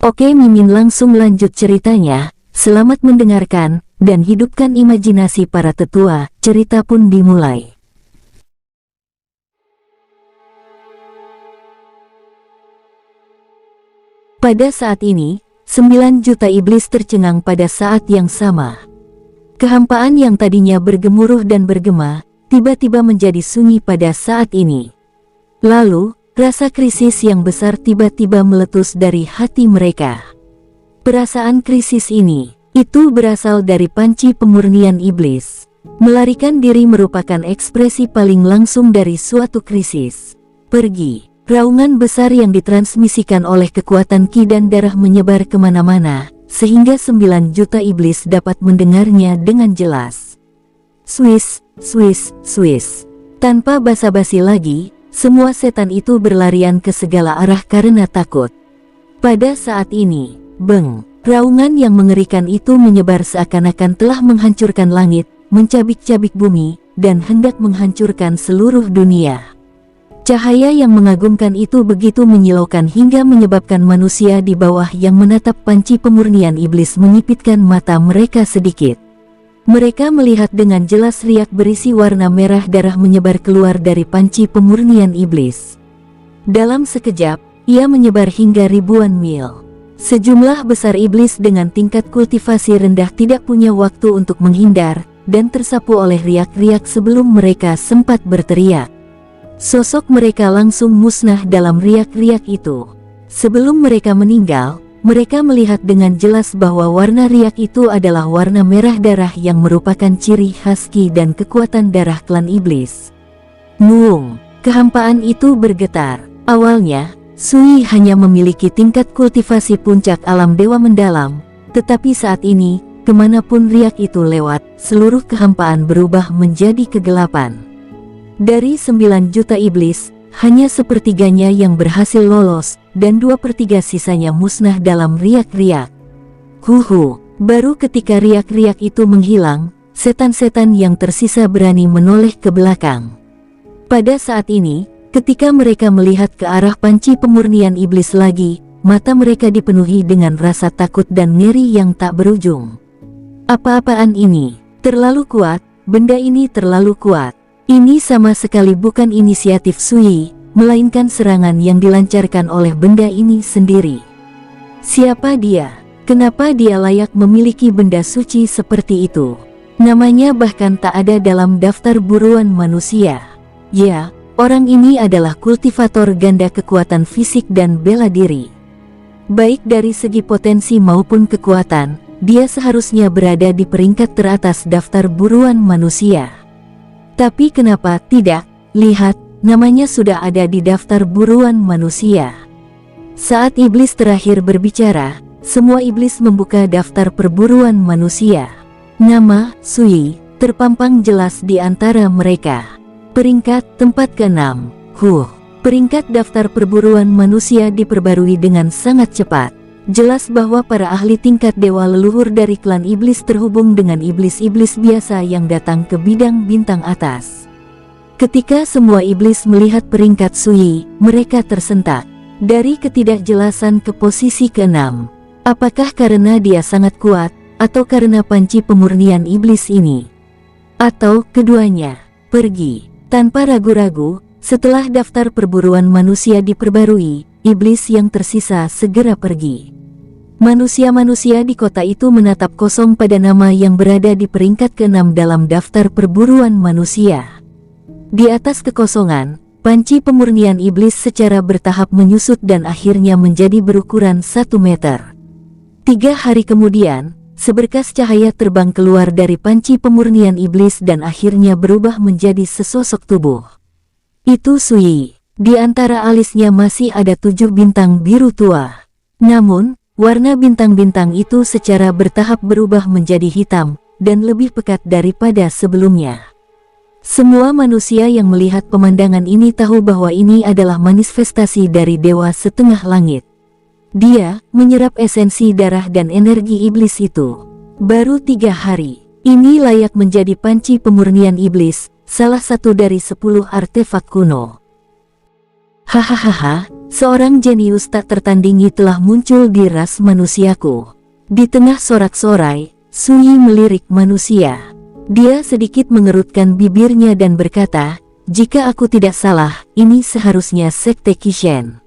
Oke, Mimin langsung lanjut ceritanya. Selamat mendengarkan, dan hidupkan imajinasi para tetua. Cerita pun dimulai. Pada saat ini, 9 juta iblis tercengang pada saat yang sama. Kehampaan yang tadinya bergemuruh dan bergema, tiba-tiba menjadi sunyi pada saat ini. Lalu, rasa krisis yang besar tiba-tiba meletus dari hati mereka. Perasaan krisis ini, itu berasal dari panci pemurnian iblis. Melarikan diri merupakan ekspresi paling langsung dari suatu krisis. Pergi. Raungan besar yang ditransmisikan oleh kekuatan ki dan darah menyebar kemana-mana, sehingga 9 juta iblis dapat mendengarnya dengan jelas. Swiss, Swiss, Swiss. Tanpa basa-basi lagi, semua setan itu berlarian ke segala arah karena takut. Pada saat ini, beng, raungan yang mengerikan itu menyebar seakan-akan telah menghancurkan langit, mencabik-cabik bumi, dan hendak menghancurkan seluruh dunia. Cahaya yang mengagumkan itu begitu menyilaukan hingga menyebabkan manusia di bawah yang menatap panci pemurnian iblis menyipitkan mata mereka sedikit. Mereka melihat dengan jelas riak berisi warna merah darah menyebar keluar dari panci pemurnian iblis. Dalam sekejap, ia menyebar hingga ribuan mil. Sejumlah besar iblis dengan tingkat kultivasi rendah tidak punya waktu untuk menghindar, dan tersapu oleh riak-riak sebelum mereka sempat berteriak. Sosok mereka langsung musnah dalam riak-riak itu. Sebelum mereka meninggal, mereka melihat dengan jelas bahwa warna riak itu adalah warna merah darah yang merupakan ciri khas ki dan kekuatan darah klan iblis. Muung, kehampaan itu bergetar. Awalnya, Sui hanya memiliki tingkat kultivasi puncak alam dewa mendalam, tetapi saat ini, kemanapun riak itu lewat, seluruh kehampaan berubah menjadi kegelapan. Dari 9 juta iblis, hanya sepertiganya yang berhasil lolos, dan 2/3 sisanya musnah dalam riak-riak. Baru ketika riak-riak itu menghilang, setan-setan yang tersisa berani menoleh ke belakang. Pada saat ini, ketika mereka melihat ke arah panci pemurnian iblis lagi, mata mereka dipenuhi dengan rasa takut dan ngeri yang tak berujung. Apa-apaan ini? Terlalu kuat, benda ini terlalu kuat. Ini sama sekali bukan inisiatif Sui, melainkan serangan yang dilancarkan oleh benda ini sendiri. Siapa dia? Kenapa dia layak memiliki benda suci seperti itu? Namanya bahkan tak ada dalam daftar buruan manusia. Ya, orang ini adalah kultivator ganda kekuatan fisik dan bela diri. Baik dari segi potensi maupun kekuatan, dia seharusnya berada di peringkat teratas daftar buruan manusia. Tapi kenapa tidak? Lihat, namanya sudah ada di daftar buruan manusia. Saat iblis terakhir berbicara, semua iblis membuka daftar perburuan manusia. Nama, Sui, terpampang jelas di antara mereka. Peringkat tempat ke-6. Peringkat daftar perburuan manusia diperbarui dengan sangat cepat. Jelas bahwa para ahli tingkat dewa leluhur dari klan iblis terhubung dengan iblis-iblis biasa yang datang ke bidang bintang atas. Ketika semua iblis melihat peringkat Sui, mereka tersentak. Dari ketidakjelasan ke posisi ke-6. Apakah karena dia sangat kuat, atau karena panci pemurnian iblis ini? Atau keduanya? Pergi. Tanpa ragu-ragu, setelah daftar perburuan manusia diperbarui, iblis yang tersisa segera pergi. Manusia-manusia di kota itu menatap kosong pada nama yang berada di peringkat ke-6 dalam daftar perburuan manusia. Di atas kekosongan, panci pemurnian iblis secara bertahap menyusut dan akhirnya menjadi berukuran 1 meter. 3 hari kemudian, seberkas cahaya terbang keluar dari panci pemurnian iblis dan akhirnya berubah menjadi sesosok tubuh. Itu Sui. Di antara alisnya masih ada 7 bintang biru tua. Namun, warna bintang-bintang itu secara bertahap berubah menjadi hitam, dan lebih pekat daripada sebelumnya. Semua manusia yang melihat pemandangan ini tahu bahwa ini adalah manifestasi dari dewa setengah langit. Dia menyerap esensi darah dan energi iblis itu. Baru 3 hari, ini layak menjadi panci pemurnian iblis, salah satu dari 10 artefak kuno. Hahaha, seorang jenius tak tertandingi telah muncul di ras manusiaku. Di tengah sorak-sorai, Suyi melirik manusia. Dia sedikit mengerutkan bibirnya dan berkata, "Jika aku tidak salah, ini seharusnya Sekte Kishen."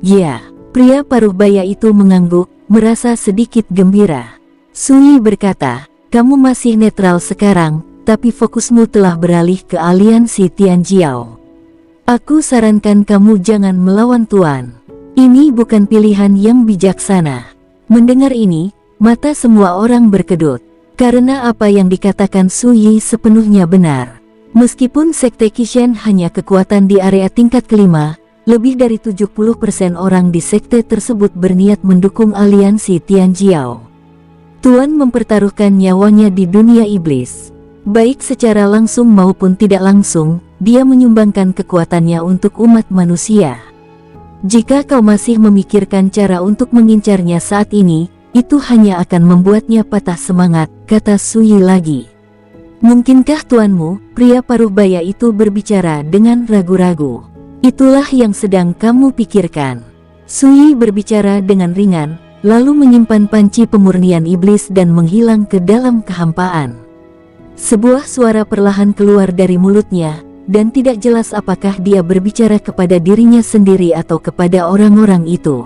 Ya, pria paruh baya itu mengangguk, merasa sedikit gembira. Suyi berkata, "Kamu masih netral sekarang, tapi fokusmu telah beralih ke aliansi Tianjiao. Aku sarankan kamu jangan melawan Tuan. Ini bukan pilihan yang bijaksana." Mendengar ini, mata semua orang berkedut. Karena apa yang dikatakan Suyi sepenuhnya benar. Meskipun Sekte Kishen hanya kekuatan di area tingkat kelima, lebih dari 70% orang di sekte tersebut berniat mendukung aliansi Tianjiao. Tuan mempertaruhkan nyawanya di dunia iblis. Baik secara langsung maupun tidak langsung, dia menyumbangkan kekuatannya untuk umat manusia. Jika kau masih memikirkan cara untuk mengincarnya saat ini, itu hanya akan membuatnya patah semangat, kata Suyi lagi. Mungkinkah tuanmu, pria paruh baya itu berbicara dengan ragu-ragu? Itulah yang sedang kamu pikirkan. Suyi berbicara dengan ringan, lalu menyimpan panci pemurnian iblis dan menghilang ke dalam kehampaan. Sebuah suara perlahan keluar dari mulutnya, dan tidak jelas apakah dia berbicara kepada dirinya sendiri atau kepada orang-orang itu.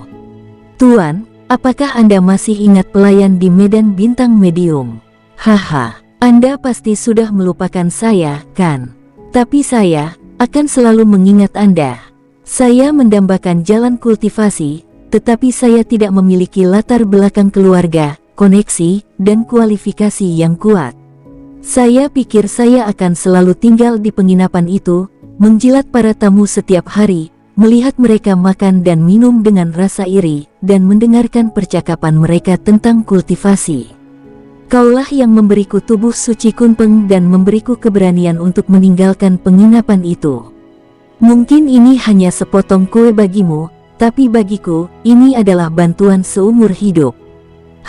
"Tuan, apakah Anda masih ingat pelayan di Medan Bintang Medium? Haha, Anda pasti sudah melupakan saya, kan? Tapi saya akan selalu mengingat Anda. Saya mendambakan jalan kultivasi, tetapi saya tidak memiliki latar belakang keluarga, koneksi, dan kualifikasi yang kuat. Saya pikir saya akan selalu tinggal di penginapan itu, menjilat para tamu setiap hari, melihat mereka makan dan minum dengan rasa iri, dan mendengarkan percakapan mereka tentang kultivasi. Kaulah yang memberiku tubuh suci Kunpeng dan memberiku keberanian untuk meninggalkan penginapan itu. Mungkin ini hanya sepotong kue bagimu, tapi bagiku, ini adalah bantuan seumur hidup.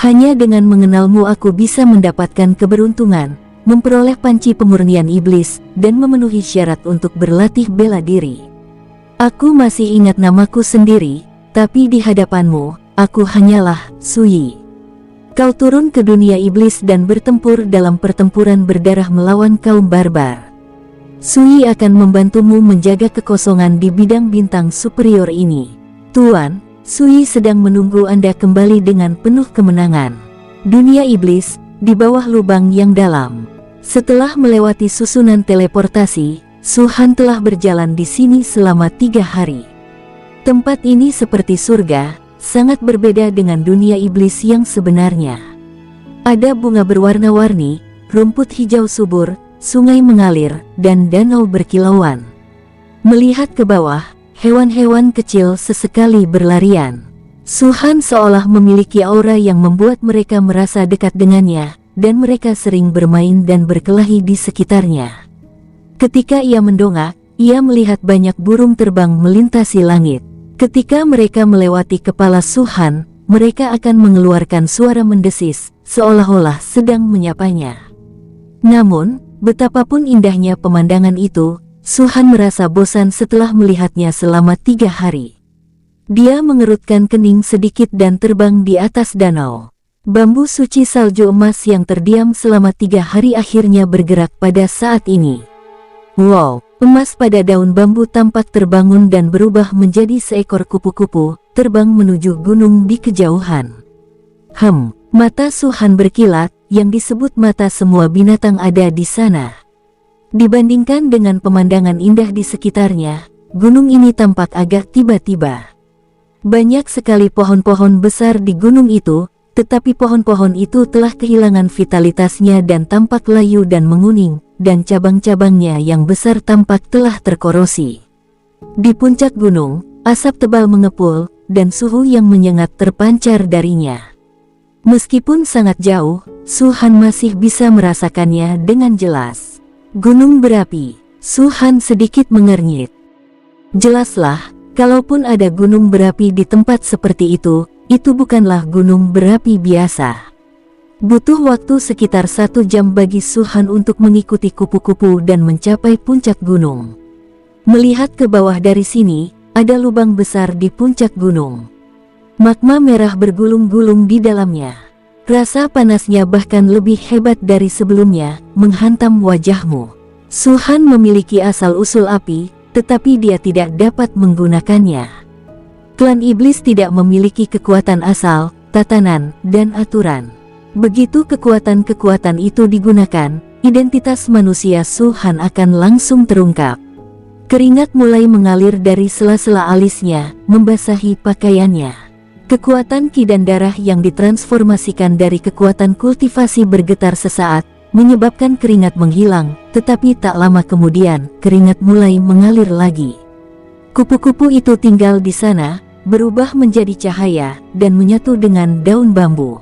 Hanya dengan mengenalmu aku bisa mendapatkan keberuntungan, memperoleh panci pemurnian iblis, dan memenuhi syarat untuk berlatih bela diri. Aku masih ingat namaku sendiri, tapi di hadapanmu, aku hanyalah Suyi. Kau turun ke dunia iblis dan bertempur dalam pertempuran berdarah melawan kaum barbar. Suyi akan membantumu menjaga kekosongan di bidang bintang superior ini. Tuan, Suyi sedang menunggu Anda kembali dengan penuh kemenangan. Dunia iblis, di bawah lubang yang dalam. Setelah melewati susunan teleportasi, Suhan telah berjalan di sini selama 3 hari. Tempat ini seperti surga, sangat berbeda dengan dunia iblis yang sebenarnya. Ada bunga berwarna-warni, rumput hijau subur, sungai mengalir, dan danau berkilauan. Melihat ke bawah, hewan-hewan kecil sesekali berlarian. Suhan seolah memiliki aura yang membuat mereka merasa dekat dengannya, dan mereka sering bermain dan berkelahi di sekitarnya. Ketika ia mendongak, ia melihat banyak burung terbang melintasi langit. Ketika mereka melewati kepala Suhan, mereka akan mengeluarkan suara mendesis, seolah-olah sedang menyapanya. Namun, betapapun indahnya pemandangan itu, Suhan merasa bosan setelah melihatnya selama 3 hari. Dia mengerutkan kening sedikit dan terbang di atas danau. Bambu suci salju emas yang terdiam selama 3 hari akhirnya bergerak pada saat ini. Wow, emas pada daun bambu tampak terbangun dan berubah menjadi seekor kupu-kupu, terbang menuju gunung di kejauhan. Mata Suhan berkilat, yang disebut mata semua binatang ada di sana. Dibandingkan dengan pemandangan indah di sekitarnya, gunung ini tampak agak tiba-tiba. Banyak sekali pohon-pohon besar di gunung itu, tetapi pohon-pohon itu telah kehilangan vitalitasnya dan tampak layu dan menguning, dan cabang-cabangnya yang besar tampak telah terkorosi. Di puncak gunung, asap tebal mengepul, dan suhu yang menyengat terpancar darinya. Meskipun sangat jauh, Suhan masih bisa merasakannya dengan jelas. Gunung berapi, Suhan sedikit mengernyit. Jelaslah, kalaupun ada gunung berapi di tempat seperti itu bukanlah gunung berapi biasa. Butuh waktu sekitar 1 jam bagi Suhan untuk mengikuti kupu-kupu dan mencapai puncak gunung. Melihat ke bawah dari sini, ada lubang besar di puncak gunung. Magma merah bergulung-gulung di dalamnya. Rasa panasnya bahkan lebih hebat dari sebelumnya, menghantam wajahmu. Su Han memiliki asal-usul api, tetapi dia tidak dapat menggunakannya. Klan iblis tidak memiliki kekuatan asal, tatanan, dan aturan. Begitu kekuatan-kekuatan itu digunakan, identitas manusia Su Han akan langsung terungkap. Keringat mulai mengalir dari sela-sela alisnya, membasahi pakaiannya. Kekuatan ki dan darah yang ditransformasikan dari kekuatan kultivasi bergetar sesaat, menyebabkan keringat menghilang, tetapi tak lama kemudian, keringat mulai mengalir lagi. Kupu-kupu itu tinggal di sana, berubah menjadi cahaya, dan menyatu dengan daun bambu.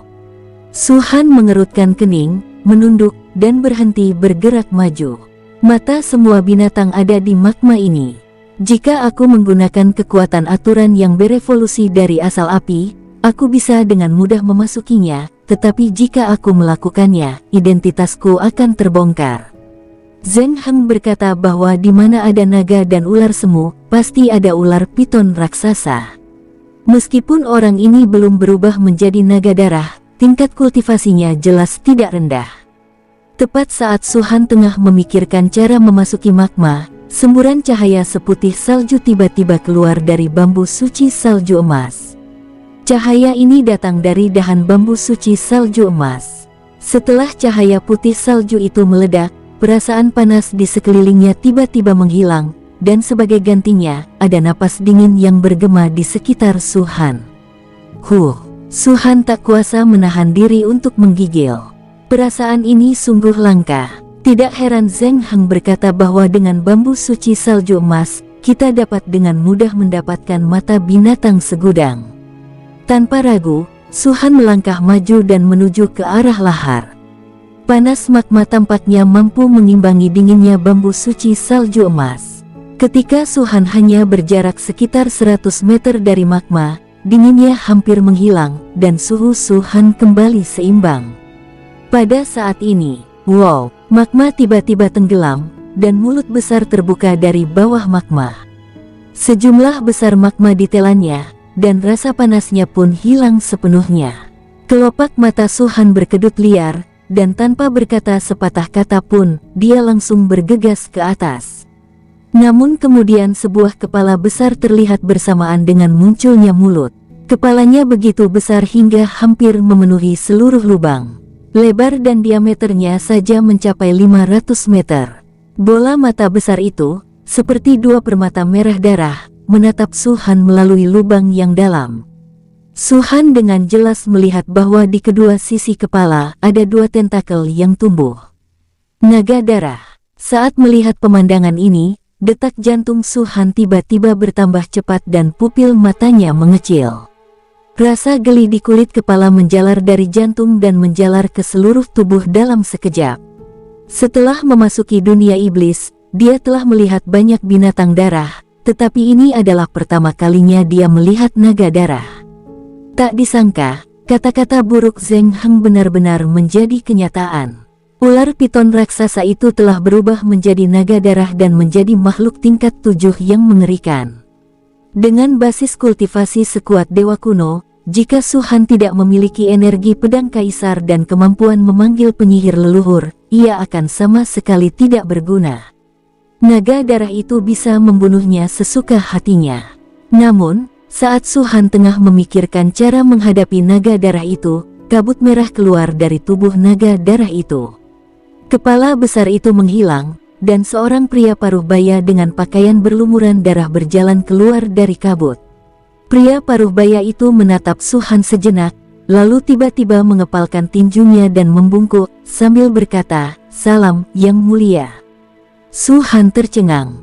Su Han mengerutkan kening, menunduk, dan berhenti bergerak maju. Mata semua binatang ada di magma ini. Jika aku menggunakan kekuatan aturan yang berevolusi dari asal api, aku bisa dengan mudah memasukinya, tetapi jika aku melakukannya, identitasku akan terbongkar. Zheng Heng berkata bahwa di mana ada naga dan ular semu, pasti ada ular piton raksasa. Meskipun orang ini belum berubah menjadi naga darah, tingkat kultivasinya jelas tidak rendah. Tepat saat Su Han tengah memikirkan cara memasuki magma, semburan cahaya seputih salju tiba-tiba keluar dari bambu suci salju emas. Cahaya ini datang dari dahan bambu suci salju emas. Setelah cahaya putih salju itu meledak, perasaan panas di sekelilingnya tiba-tiba menghilang, dan sebagai gantinya, ada napas dingin yang bergema di sekitar Su Han. Su Han tak kuasa menahan diri untuk menggigil. Perasaan ini sungguh langka. Tidak heran Zheng Heng berkata bahwa dengan bambu suci salju emas, kita dapat dengan mudah mendapatkan mata binatang segudang. Tanpa ragu, Su Han melangkah maju dan menuju ke arah lahar. Panas magma tampaknya mampu mengimbangi dinginnya bambu suci salju emas. Ketika Su Han hanya berjarak sekitar 100 meter dari magma, dinginnya hampir menghilang, dan suhu Su Han kembali seimbang. Pada saat ini, magma tiba-tiba tenggelam, dan mulut besar terbuka dari bawah magma. Sejumlah besar magma ditelannya, dan rasa panasnya pun hilang sepenuhnya. Kelopak mata Su Han berkedut liar, dan tanpa berkata sepatah kata pun, dia langsung bergegas ke atas. Namun kemudian sebuah kepala besar terlihat bersamaan dengan munculnya mulut. Kepalanya begitu besar hingga hampir memenuhi seluruh lubang. Lebar dan diameternya saja mencapai 500 meter. Bola mata besar itu, seperti dua permata merah darah, menatap Su Han melalui lubang yang dalam. Su Han dengan jelas melihat bahwa di kedua sisi kepala ada dua tentakel yang tumbuh. Naga darah. Saat melihat pemandangan ini, detak jantung Su Han tiba-tiba bertambah cepat dan pupil matanya mengecil. Rasa geli di kulit kepala menjalar dari jantung dan menjalar ke seluruh tubuh dalam sekejap. Setelah memasuki dunia iblis, dia telah melihat banyak binatang darah, tetapi ini adalah pertama kalinya dia melihat naga darah. Tak disangka, kata-kata buruk Zheng Heng benar-benar menjadi kenyataan. Ular piton raksasa itu telah berubah menjadi naga darah dan menjadi makhluk tingkat 7 yang mengerikan. Dengan basis kultivasi sekuat dewa kuno, jika Su Han tidak memiliki energi pedang kaisar dan kemampuan memanggil penyihir leluhur, ia akan sama sekali tidak berguna. Naga darah itu bisa membunuhnya sesuka hatinya. Namun, saat Su Han tengah memikirkan cara menghadapi naga darah itu, kabut merah keluar dari tubuh naga darah itu. Kepala besar itu menghilang, dan seorang pria paruh baya dengan pakaian berlumuran darah berjalan keluar dari kabut. Pria paruh baya itu menatap Su Han sejenak, lalu tiba-tiba mengepalkan tinjunya dan membungkuk, sambil berkata, "Salam, Yang Mulia." Su Han tercengang.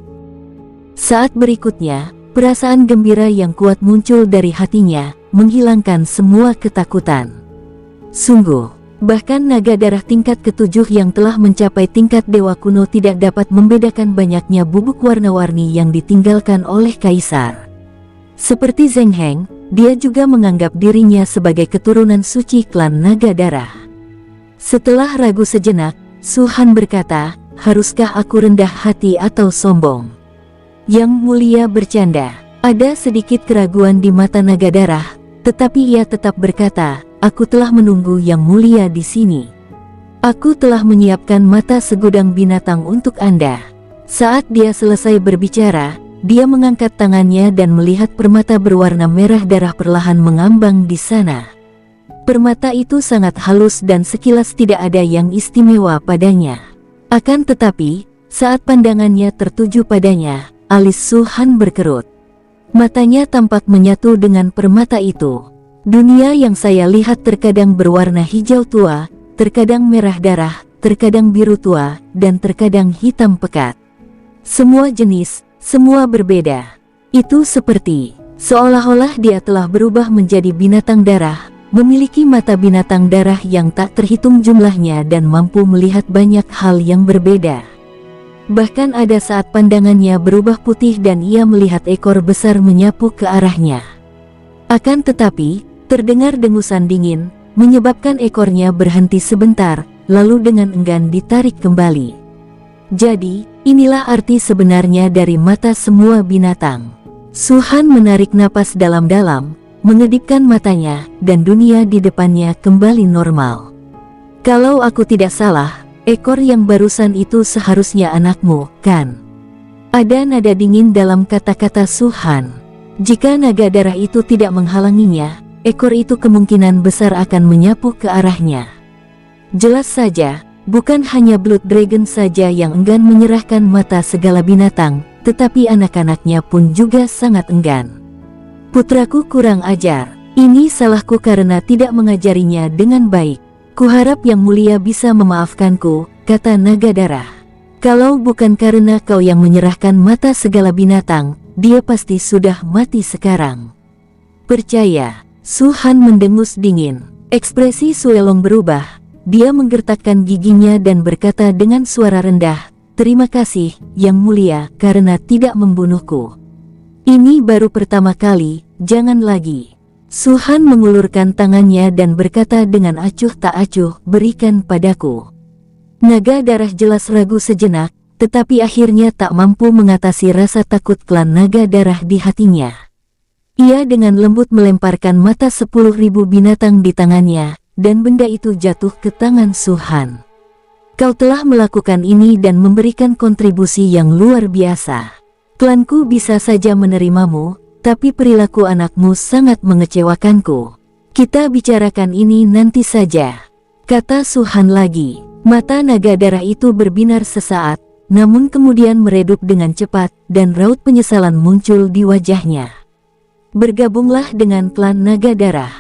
Saat berikutnya, perasaan gembira yang kuat muncul dari hatinya, menghilangkan semua ketakutan. Sungguh, bahkan naga darah tingkat ke-7 yang telah mencapai tingkat dewa kuno tidak dapat membedakan banyaknya bubuk warna-warni yang ditinggalkan oleh kaisar. Seperti Zheng Heng, dia juga menganggap dirinya sebagai keturunan suci klan naga darah. Setelah ragu sejenak, Su Han berkata, "Haruskah aku rendah hati atau sombong?" Yang Mulia bercanda, Ada sedikit keraguan di mata naga darah, tetapi ia tetap berkata, "Aku telah menunggu Yang Mulia di sini. Aku telah menyiapkan mata segudang binatang untuk Anda." Saat dia selesai berbicara, dia mengangkat tangannya dan melihat permata berwarna merah darah perlahan mengambang di sana. Permata itu sangat halus dan sekilas tidak ada yang istimewa padanya. Akan tetapi, saat pandangannya tertuju padanya, alis Su Han berkerut. Matanya tampak menyatu dengan permata itu. "Dunia yang saya lihat terkadang berwarna hijau tua, terkadang merah darah, terkadang biru tua, dan terkadang hitam pekat. Semua jenis, semua berbeda. Itu seperti seolah-olah dia telah berubah menjadi binatang darah, memiliki mata binatang darah yang tak terhitung jumlahnya dan mampu melihat banyak hal yang berbeda. Bahkan ada saat pandangannya berubah putih dan ia melihat ekor besar menyapu ke arahnya. Akan tetapi, terdengar dengusan dingin, menyebabkan ekornya berhenti sebentar, lalu dengan enggan ditarik kembali. Jadi, inilah arti sebenarnya dari mata semua binatang." Su Han menarik napas dalam-dalam, mengedipkan matanya, dan dunia di depannya kembali normal. "Kalau aku tidak salah, ekor yang barusan itu seharusnya anakmu, kan?" Ada nada dingin dalam kata-kata Su Han. Jika naga darah itu tidak menghalanginya, ekor itu kemungkinan besar akan menyapu ke arahnya. Jelas saja, bukan hanya Blood Dragon saja yang enggan menyerahkan mata segala binatang, tetapi anak-anaknya pun juga sangat enggan. "Putraku kurang ajar. Ini salahku karena tidak mengajarinya dengan baik. Kuharap Yang Mulia bisa memaafkanku," kata naga darah. "Kalau bukan karena kau yang menyerahkan mata segala binatang, dia pasti sudah mati sekarang." "Percaya." Su Han mendengus dingin. Ekspresi Su Elong berubah. Dia menggertakkan giginya dan berkata dengan suara rendah, "Terima kasih, Yang Mulia, karena tidak membunuhku. Ini baru pertama kali, jangan lagi." Su Han mengulurkan tangannya dan berkata dengan acuh tak acuh, "Berikan padaku." Naga darah jelas ragu sejenak, tetapi akhirnya tak mampu mengatasi rasa takut klan naga darah di hatinya. Ia dengan lembut melemparkan mata 10.000 binatang di tangannya, dan benda itu jatuh ke tangan Su Han. "Kau telah melakukan ini dan memberikan kontribusi yang luar biasa. Klanku bisa saja menerimamu, tapi perilaku anakmu sangat mengecewakanku. Kita bicarakan ini nanti saja," kata Su Han lagi. Mata naga darah itu berbinar sesaat, namun kemudian meredup dengan cepat, dan raut penyesalan muncul di wajahnya. "Bergabunglah dengan klan naga darah.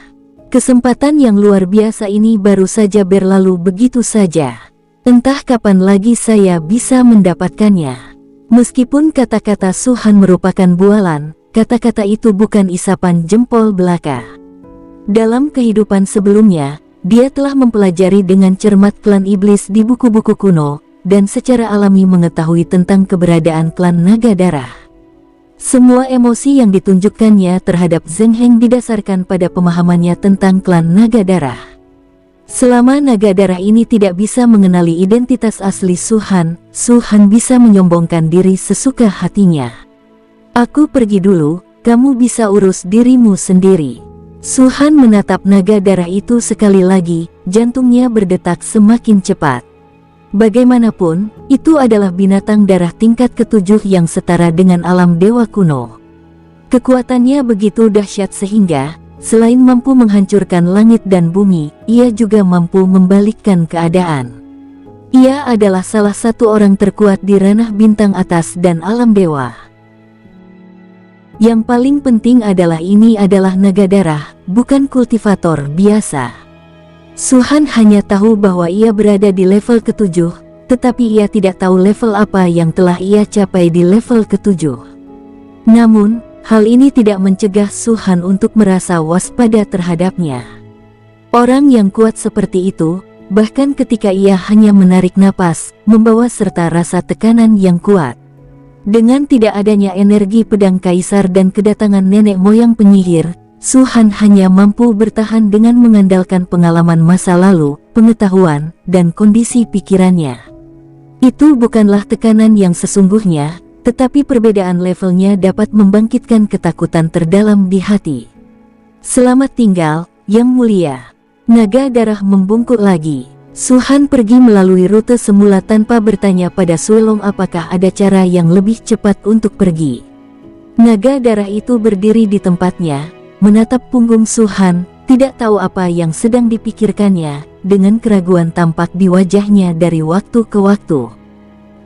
Kesempatan yang luar biasa ini baru saja berlalu begitu saja. Entah kapan lagi saya bisa mendapatkannya." Meskipun kata-kata Su Han merupakan bualan, kata-kata itu bukan isapan jempol belaka. Dalam kehidupan sebelumnya, dia telah mempelajari dengan cermat klan iblis di buku-buku kuno, dan secara alami mengetahui tentang keberadaan klan naga darah. Semua emosi yang ditunjukkannya terhadap Zheng Heng didasarkan pada pemahamannya tentang klan naga darah. Selama naga darah ini tidak bisa mengenali identitas asli Su Han bisa menyombongkan diri sesuka hatinya. "Aku pergi dulu, kamu bisa urus dirimu sendiri." Su Han menatap naga darah itu sekali lagi, jantungnya berdetak semakin cepat. Bagaimanapun, itu adalah binatang darah tingkat ke-7 yang setara dengan alam dewa kuno. Kekuatannya begitu dahsyat sehingga, selain mampu menghancurkan langit dan bumi, ia juga mampu membalikkan keadaan. Ia adalah salah satu orang terkuat di ranah bintang atas dan alam dewa. Yang paling penting adalah ini adalah naga darah, bukan kultivator biasa. Su Han hanya tahu bahwa ia berada di level ke-7, tetapi ia tidak tahu level apa yang telah ia capai di level ke-7. Namun, hal ini tidak mencegah Su Han untuk merasa waspada terhadapnya. Orang yang kuat seperti itu, bahkan ketika ia hanya menarik napas, membawa serta rasa tekanan yang kuat. Dengan tidak adanya energi pedang kaisar dan kedatangan nenek moyang penyihir, Su Han hanya mampu bertahan dengan mengandalkan pengalaman masa lalu, pengetahuan, dan kondisi pikirannya. Itu bukanlah tekanan yang sesungguhnya, tetapi perbedaan levelnya dapat membangkitkan ketakutan terdalam di hati. Selamat tinggal, Yang Mulia. Naga darah membungkuk lagi. Su-Han pergi melalui rute semula tanpa bertanya pada Suelong apakah ada cara yang lebih cepat untuk pergi. Naga darah itu berdiri di tempatnya, menatap punggung Su-Han, tidak tahu apa yang sedang dipikirkannya, dengan keraguan tampak di wajahnya dari waktu ke waktu.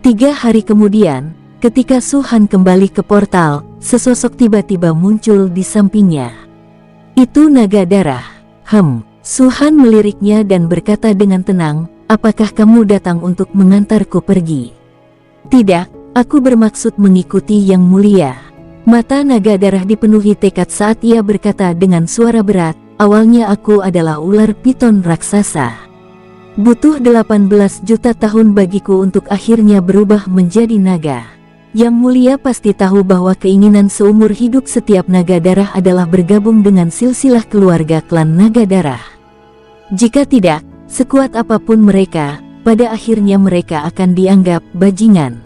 3 hari kemudian, ketika Su-Han kembali ke portal, sesosok tiba-tiba muncul di sampingnya. Itu naga darah. Su-Han meliriknya dan berkata dengan tenang, apakah kamu datang untuk mengantarku pergi? Tidak, aku bermaksud mengikuti Yang Mulia. Mata naga darah dipenuhi tekad saat ia berkata dengan suara berat, awalnya aku adalah ular piton raksasa. Butuh 18 juta tahun bagiku untuk akhirnya berubah menjadi naga. Yang Mulia pasti tahu bahwa keinginan seumur hidup setiap naga darah adalah bergabung dengan silsilah keluarga klan naga darah. Jika tidak, sekuat apapun mereka, pada akhirnya mereka akan dianggap bajingan.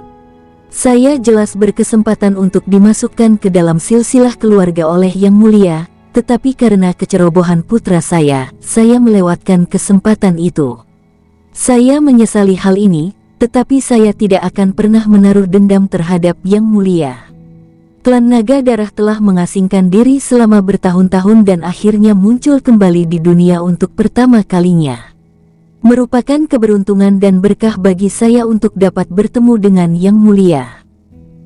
Saya jelas berkesempatan untuk dimasukkan ke dalam silsilah keluarga oleh Yang Mulia, tetapi karena kecerobohan putra saya melewatkan kesempatan itu. Saya menyesali hal ini, tetapi saya tidak akan pernah menaruh dendam terhadap Yang Mulia. Klan naga darah telah mengasingkan diri selama bertahun-tahun dan akhirnya muncul kembali di dunia untuk pertama kalinya. Merupakan keberuntungan dan berkah bagi saya untuk dapat bertemu dengan Yang Mulia.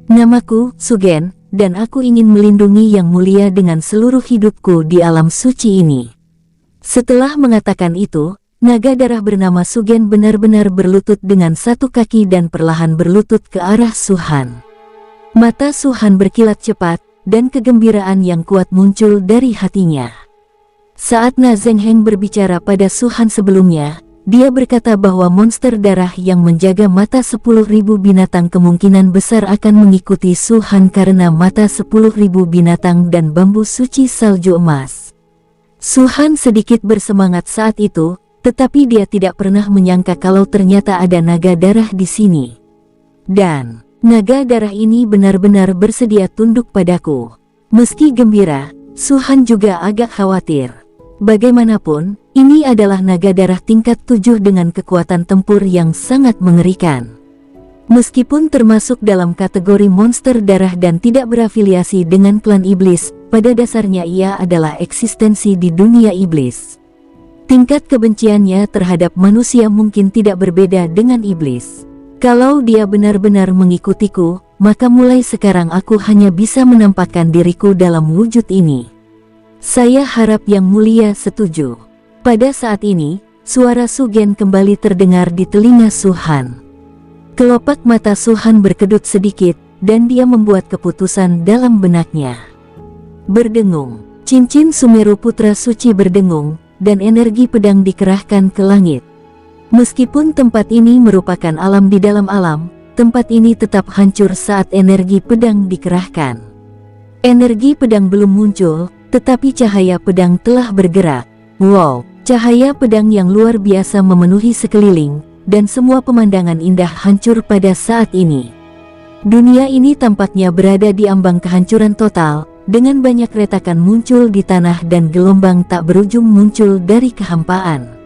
Namaku Sugen, dan aku ingin melindungi Yang Mulia dengan seluruh hidupku di alam suci ini. Setelah mengatakan itu, naga darah bernama Sugen benar-benar berlutut dengan satu kaki dan perlahan berlutut ke arah Su-Han. Mata Su-Han berkilat cepat, dan kegembiraan yang kuat muncul dari hatinya. Saat Na Zhengheng berbicara pada Su-Han sebelumnya, dia berkata bahwa monster darah yang menjaga mata 10.000 binatang kemungkinan besar akan mengikuti Su-Han karena mata 10.000 binatang dan bambu suci salju emas. Su-Han sedikit bersemangat saat itu, tetapi dia tidak pernah menyangka kalau ternyata ada naga darah di sini. Dan naga darah ini benar-benar bersedia tunduk padaku. Meski gembira, Su-Han juga agak khawatir. Bagaimanapun, ini adalah naga darah tingkat 7 dengan kekuatan tempur yang sangat mengerikan. Meskipun termasuk dalam kategori monster darah dan tidak berafiliasi dengan klan iblis, pada dasarnya ia adalah eksistensi di dunia iblis. Tingkat kebenciannya terhadap manusia mungkin tidak berbeda dengan iblis. Kalau dia benar-benar mengikutiku, maka mulai sekarang aku hanya bisa menampakkan diriku dalam wujud ini. Saya harap Yang Mulia setuju. Pada saat ini, suara Sugen kembali terdengar di telinga Su-Han. Kelopak mata Su-Han berkedut sedikit, dan dia membuat keputusan dalam benaknya. Berdengung, cincin Sumeru Putra Suci berdengung, dan energi pedang dikerahkan ke langit. Meskipun tempat ini merupakan alam di dalam alam, tempat ini tetap hancur saat energi pedang dikerahkan. Energi pedang belum muncul, tetapi cahaya pedang telah bergerak. Wow, cahaya pedang yang luar biasa memenuhi sekeliling, dan semua pemandangan indah hancur pada saat ini. Dunia ini tampaknya berada di ambang kehancuran total, dengan banyak retakan muncul di tanah dan gelombang tak berujung muncul dari kehampaan.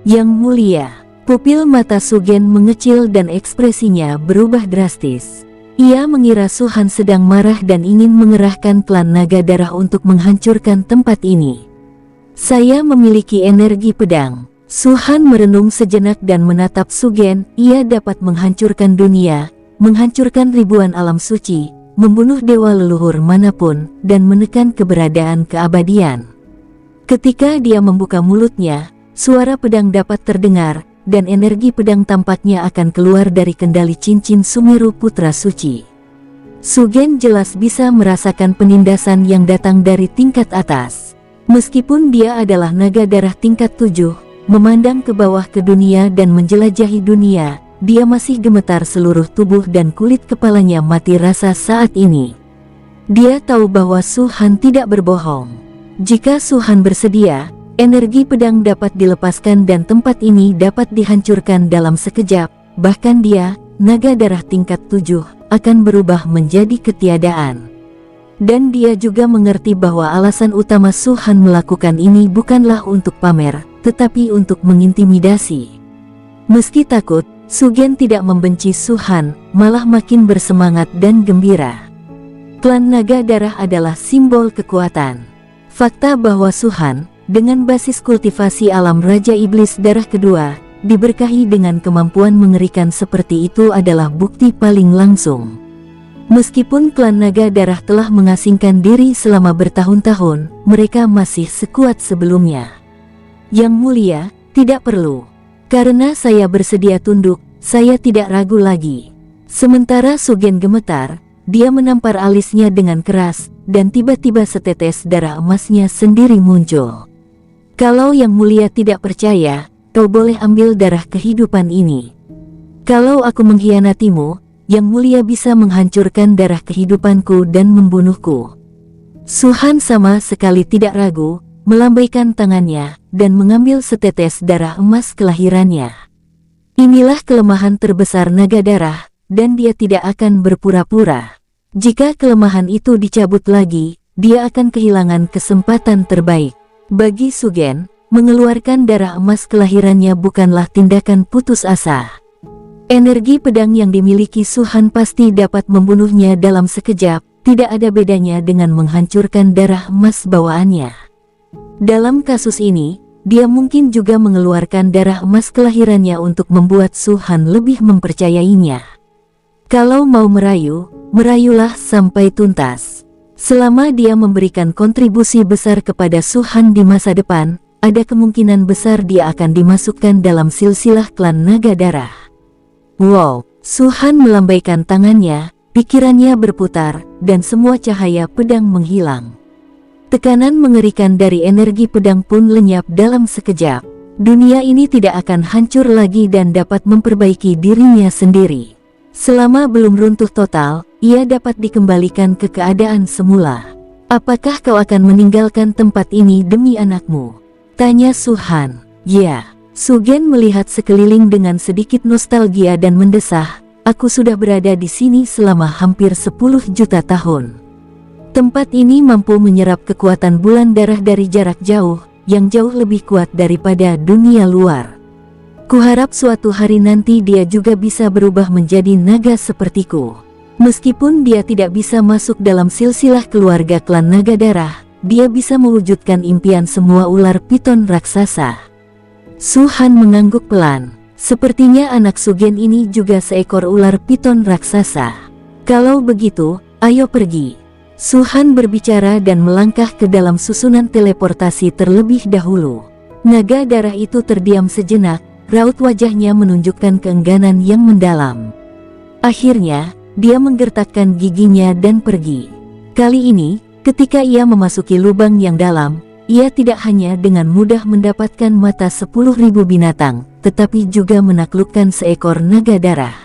Yang Mulia, pupil mata Sugen mengecil dan ekspresinya berubah drastis. Ia mengira Su-Han sedang marah dan ingin mengerahkan klan naga darah untuk menghancurkan tempat ini. Saya memiliki energi pedang. Su-Han merenung sejenak dan menatap Sugen. Ia dapat menghancurkan dunia, menghancurkan ribuan alam suci, membunuh dewa leluhur manapun, dan menekan keberadaan keabadian. Ketika dia membuka mulutnya, suara pedang dapat terdengar, dan energi pedang tampaknya akan keluar dari kendali cincin Sumeru Putra Suci. Sugen jelas bisa merasakan penindasan yang datang dari tingkat atas. Meskipun dia adalah naga darah tingkat 7, memandang ke bawah ke dunia dan menjelajahi dunia, dia masih gemetar seluruh tubuh dan kulit kepalanya mati rasa saat ini. Dia tahu bahwa Su-Han tidak berbohong. Jika Su-Han bersedia, energi pedang dapat dilepaskan dan tempat ini dapat dihancurkan dalam sekejap. Bahkan dia, naga darah tingkat 7, akan berubah menjadi ketiadaan. Dan dia juga mengerti bahwa alasan utama Su Han melakukan ini bukanlah untuk pamer, tetapi untuk mengintimidasi. Meski takut, Su Gen tidak membenci Su Han, malah makin bersemangat dan gembira. Klan Naga Darah adalah simbol kekuatan. Fakta bahwa Su Han, dengan basis kultivasi alam Raja Iblis Darah kedua, diberkahi dengan kemampuan mengerikan seperti itu adalah bukti paling langsung. Meskipun klan Naga Darah telah mengasingkan diri selama bertahun-tahun, mereka masih sekuat sebelumnya. Yang mulia, tidak perlu. Karena saya bersedia tunduk, saya tidak ragu lagi. Sementara Su Gen gemetar, dia menampar alisnya dengan keras, dan tiba-tiba setetes darah emasnya sendiri muncul. Kalau Yang Mulia tidak percaya, kau boleh ambil darah kehidupan ini. Kalau aku mengkhianatimu, Yang Mulia bisa menghancurkan darah kehidupanku dan membunuhku. Su Han sama sekali tidak ragu, melambaikan tangannya, dan mengambil setetes darah emas kelahirannya. Inilah kelemahan terbesar Naga Darah, dan dia tidak akan berpura-pura. Jika kelemahan itu dicabut lagi, dia akan kehilangan kesempatan terbaik. Bagi Su Gen, mengeluarkan darah emas kelahirannya bukanlah tindakan putus asa. Energi pedang yang dimiliki Su Han pasti dapat membunuhnya dalam sekejap, tidak ada bedanya dengan menghancurkan darah emas bawaannya. Dalam kasus ini, dia mungkin juga mengeluarkan darah emas kelahirannya untuk membuat Su Han lebih mempercayainya. Kalau mau merayu, merayulah sampai tuntas. Selama dia memberikan kontribusi besar kepada Su Han di masa depan, ada kemungkinan besar dia akan dimasukkan dalam silsilah klan Naga Darah. Wow, Su Han melambaikan tangannya, pikirannya berputar, dan semua cahaya pedang menghilang. Tekanan mengerikan dari energi pedang pun lenyap dalam sekejap. Dunia ini tidak akan hancur lagi dan dapat memperbaiki dirinya sendiri. Selama belum runtuh total, ia dapat dikembalikan ke keadaan semula. Apakah kau akan meninggalkan tempat ini demi anakmu? Tanya Su Han. Ya. Su Gen melihat sekeliling dengan sedikit nostalgia dan mendesah, aku sudah berada di sini selama hampir 10 juta tahun. Tempat ini mampu menyerap kekuatan bulan darah dari jarak jauh, yang jauh lebih kuat daripada dunia luar. Kuharap suatu hari nanti dia juga bisa berubah menjadi naga sepertiku. Meskipun dia tidak bisa masuk dalam silsilah keluarga klan Naga Darah, dia bisa mewujudkan impian semua ular piton raksasa. Su Han mengangguk pelan. Sepertinya anak Su Gen ini juga seekor ular piton raksasa. Kalau begitu, ayo pergi. Su Han berbicara dan melangkah ke dalam susunan teleportasi terlebih dahulu. Naga Darah itu terdiam sejenak, raut wajahnya menunjukkan keengganan yang mendalam. Akhirnya, dia menggertakkan giginya dan pergi. Kali ini, ketika ia memasuki lubang yang dalam, ia tidak hanya dengan mudah mendapatkan mata 10.000 binatang, tetapi juga menaklukkan seekor naga darah.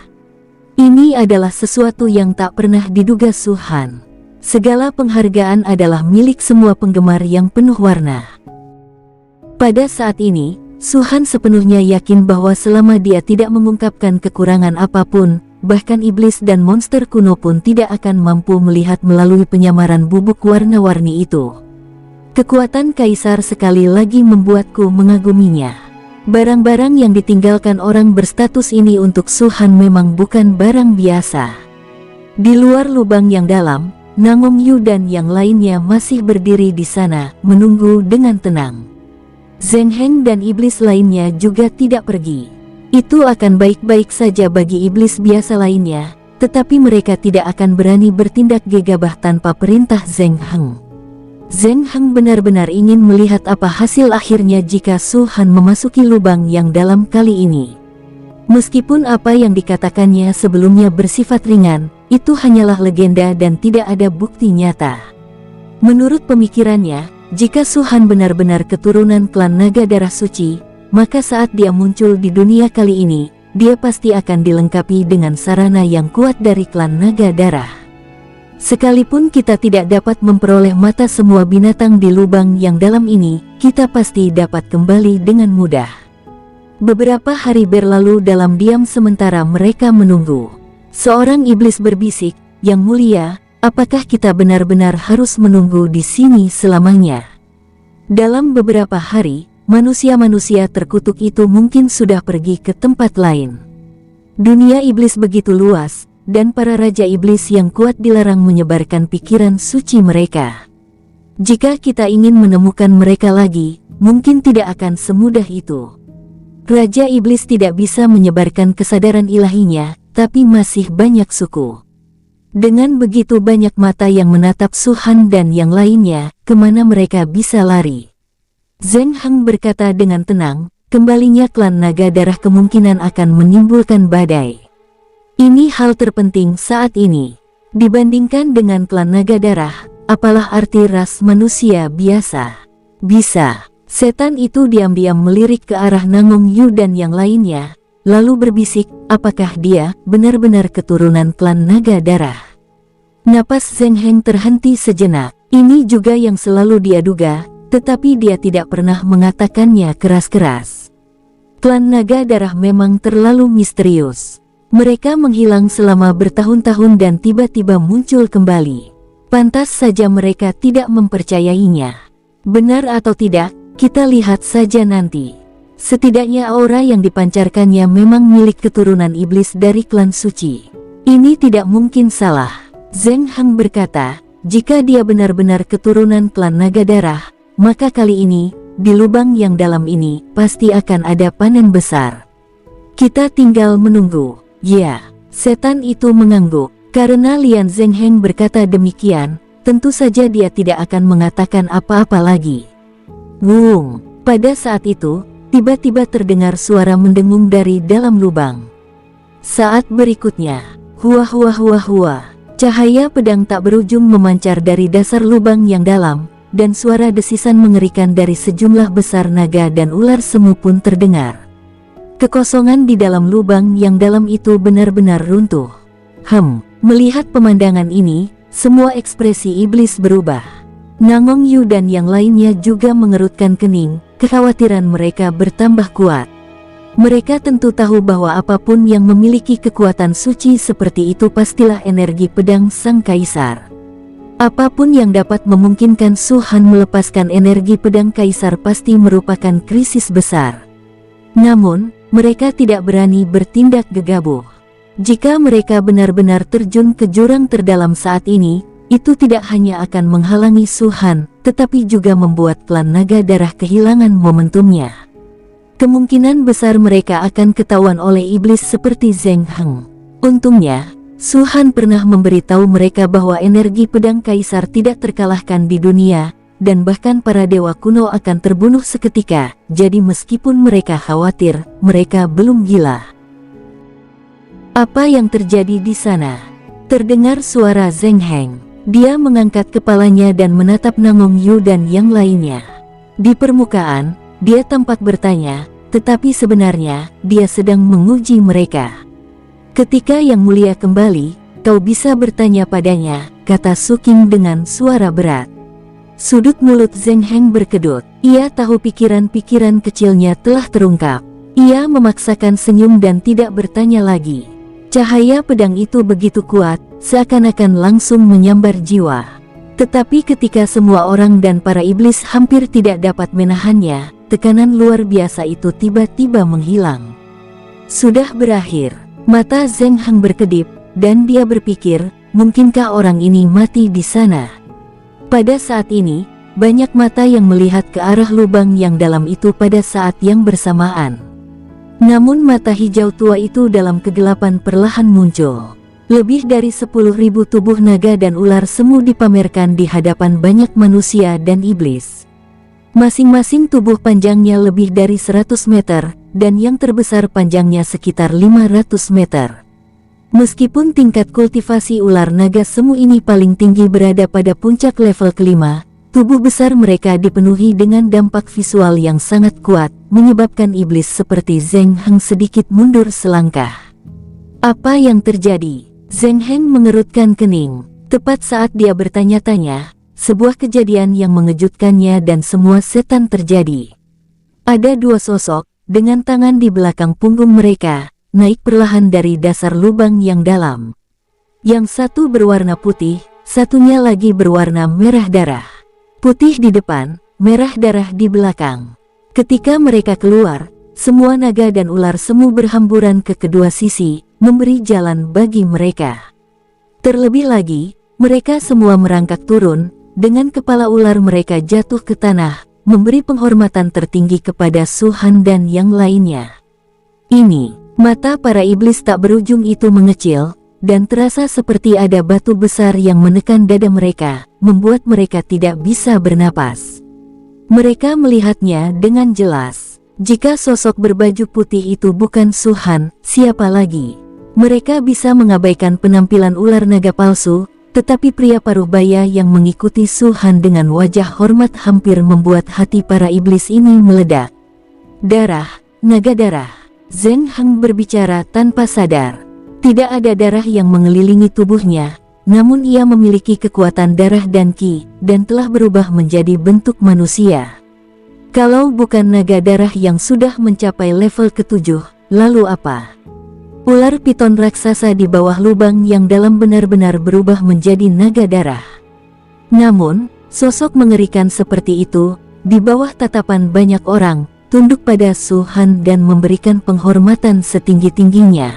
Ini adalah sesuatu yang tak pernah diduga Su Han. Segala penghargaan adalah milik semua penggemar yang penuh warna. Pada saat ini, Su Han sepenuhnya yakin bahwa selama dia tidak mengungkapkan kekurangan apapun, bahkan iblis dan monster kuno pun tidak akan mampu melihat melalui penyamaran bubuk warna-warni itu. Kekuatan kaisar sekali lagi membuatku mengaguminya. Barang-barang yang ditinggalkan orang berstatus ini untuk Su Han memang bukan barang biasa. Di luar lubang yang dalam, Nangong Yu dan yang lainnya masih berdiri di sana, menunggu dengan tenang. Zheng Heng dan iblis lainnya juga tidak pergi. Itu akan baik-baik saja bagi iblis biasa lainnya, tetapi mereka tidak akan berani bertindak gegabah tanpa perintah Zheng Heng. Zheng Heng benar-benar ingin melihat apa hasil akhirnya jika Su Han memasuki lubang yang dalam kali ini. Meskipun apa yang dikatakannya sebelumnya bersifat ringan, itu hanyalah legenda dan tidak ada bukti nyata. Menurut pemikirannya, jika Su Han benar-benar keturunan klan Naga Darah Suci, maka saat dia muncul di dunia kali ini, dia pasti akan dilengkapi dengan sarana yang kuat dari klan Naga Darah. Sekalipun kita tidak dapat memperoleh mata semua binatang di lubang yang dalam ini, kita pasti dapat kembali dengan mudah. Beberapa hari berlalu dalam diam sementara mereka menunggu. Seorang iblis berbisik, "Yang mulia, apakah kita benar-benar harus menunggu di sini selamanya?" Dalam beberapa hari, manusia-manusia terkutuk itu mungkin sudah pergi ke tempat lain. Dunia iblis begitu luas, dan para raja iblis yang kuat dilarang menyebarkan pikiran suci mereka. Jika kita ingin menemukan mereka lagi, mungkin tidak akan semudah itu. Raja iblis tidak bisa menyebarkan kesadaran ilahinya, tapi masih banyak suku. Dengan begitu banyak mata yang menatap Suhan dan yang lainnya, kemana mereka bisa lari? Zheng Heng berkata dengan tenang, kembalinya klan naga darah kemungkinan akan menimbulkan badai. Ini hal terpenting saat ini. Dibandingkan dengan klan naga darah, apalah arti ras manusia biasa? Bisa. Setan itu diam-diam melirik ke arah Nangong Yu dan yang lainnya, lalu berbisik, apakah dia benar-benar keturunan klan naga darah? Napas Zheng Heng terhenti sejenak. Ini juga yang selalu dia duga, tetapi dia tidak pernah mengatakannya keras-keras. Klan naga darah memang terlalu misterius. Mereka menghilang selama bertahun-tahun dan tiba-tiba muncul kembali. Pantas saja mereka tidak mempercayainya. Benar atau tidak, kita lihat saja nanti. Setidaknya aura yang dipancarkannya memang milik keturunan iblis dari klan suci. Ini tidak mungkin salah. Zheng Heng berkata, jika dia benar-benar keturunan klan naga darah, maka kali ini, di lubang yang dalam ini, pasti akan ada panen besar. Kita tinggal menunggu. Ya, setan itu mengangguk. Karena Lian Zheng Heng berkata demikian, tentu saja dia tidak akan mengatakan apa-apa lagi. Wung, pada saat itu, tiba-tiba terdengar suara mendengung dari dalam lubang. Saat berikutnya, huah huah huah huah, cahaya pedang tak berujung memancar dari dasar lubang yang dalam, dan suara desisan mengerikan dari sejumlah besar naga dan ular semu pun terdengar. Kekosongan di dalam lubang yang dalam itu benar-benar runtuh. Melihat pemandangan ini, semua ekspresi iblis berubah. Nangong Yu dan yang lainnya juga mengerutkan kening, kekhawatiran mereka bertambah kuat. Mereka tentu tahu bahwa apapun yang memiliki kekuatan suci seperti itu pastilah energi pedang sang kaisar. Apapun yang dapat memungkinkan Suhan melepaskan energi pedang kaisar pasti merupakan krisis besar. Namun, mereka tidak berani bertindak gegabah. Jika mereka benar-benar terjun ke jurang terdalam saat ini, itu tidak hanya akan menghalangi Suhan, tetapi juga membuat klan naga darah kehilangan momentumnya. Kemungkinan besar mereka akan ketahuan oleh iblis seperti Zheng Heng. Untungnya, Suhan pernah memberitahu mereka bahwa energi pedang kaisar tidak terkalahkan di dunia, dan bahkan para dewa kuno akan terbunuh seketika, jadi meskipun mereka khawatir, mereka belum gila. Apa yang terjadi di sana? Terdengar suara Zheng Heng. Dia mengangkat kepalanya dan menatap Nangong Yu dan yang lainnya. Di permukaan, dia tampak bertanya, tetapi sebenarnya, dia sedang menguji mereka. Ketika Yang Mulia kembali, kau bisa bertanya padanya, kata Su Qing dengan suara berat. Sudut mulut Zheng Heng berkedut. Ia tahu pikiran-pikiran kecilnya telah terungkap. Ia memaksakan senyum dan tidak bertanya lagi. Cahaya pedang itu begitu kuat, seakan-akan langsung menyambar jiwa. Tetapi ketika semua orang dan para iblis hampir tidak dapat menahannya, tekanan luar biasa itu tiba-tiba menghilang. Sudah berakhir. Mata Zheng Heng berkedip, dan dia berpikir, mungkinkah orang ini mati di sana? Pada saat ini, banyak mata yang melihat ke arah lubang yang dalam itu pada saat yang bersamaan. Namun mata hijau tua itu dalam kegelapan perlahan muncul. Lebih dari 10.000 tubuh naga dan ular semu dipamerkan di hadapan banyak manusia dan iblis. Masing-masing tubuh panjangnya lebih dari 100 meter, dan yang terbesar panjangnya sekitar 500 meter. Meskipun tingkat kultivasi ular naga semu ini paling tinggi berada pada puncak level kelima, tubuh besar mereka dipenuhi dengan dampak visual yang sangat kuat, menyebabkan iblis seperti Zheng Heng sedikit mundur selangkah. Apa yang terjadi? Zheng Heng mengerutkan kening. Tepat saat dia bertanya-tanya, sebuah kejadian yang mengejutkannya dan semua setan terjadi. Ada dua sosok, dengan tangan di belakang punggung mereka, naik perlahan dari dasar lubang yang dalam. Yang satu berwarna putih, satunya lagi berwarna merah darah. Putih di depan, merah darah di belakang. Ketika mereka keluar, semua naga dan ular semu berhamburan ke kedua sisi, memberi jalan bagi mereka. Terlebih lagi, mereka semua merangkak turun, dengan kepala ular mereka jatuh ke tanah, memberi penghormatan tertinggi kepada Suhan dan yang lainnya. Ini, mata para iblis tak berujung itu mengecil, dan terasa seperti ada batu besar yang menekan dada mereka, membuat mereka tidak bisa bernapas. Mereka melihatnya dengan jelas. Jika sosok berbaju putih itu bukan Suhan, siapa lagi? Mereka bisa mengabaikan penampilan ular naga palsu, tetapi pria paruh baya yang mengikuti Suhan dengan wajah hormat hampir membuat hati para iblis ini meledak. Darah, naga darah. Zheng Heng berbicara tanpa sadar. Tidak ada darah yang mengelilingi tubuhnya, namun ia memiliki kekuatan darah dan ki, dan telah berubah menjadi bentuk manusia. Kalau bukan naga darah yang sudah mencapai level ke-7, lalu apa? Ular piton raksasa di bawah lubang yang dalam benar-benar berubah menjadi naga darah. Namun, sosok mengerikan seperti itu, di bawah tatapan banyak orang, tunduk pada Suhan dan memberikan penghormatan setinggi-tingginya.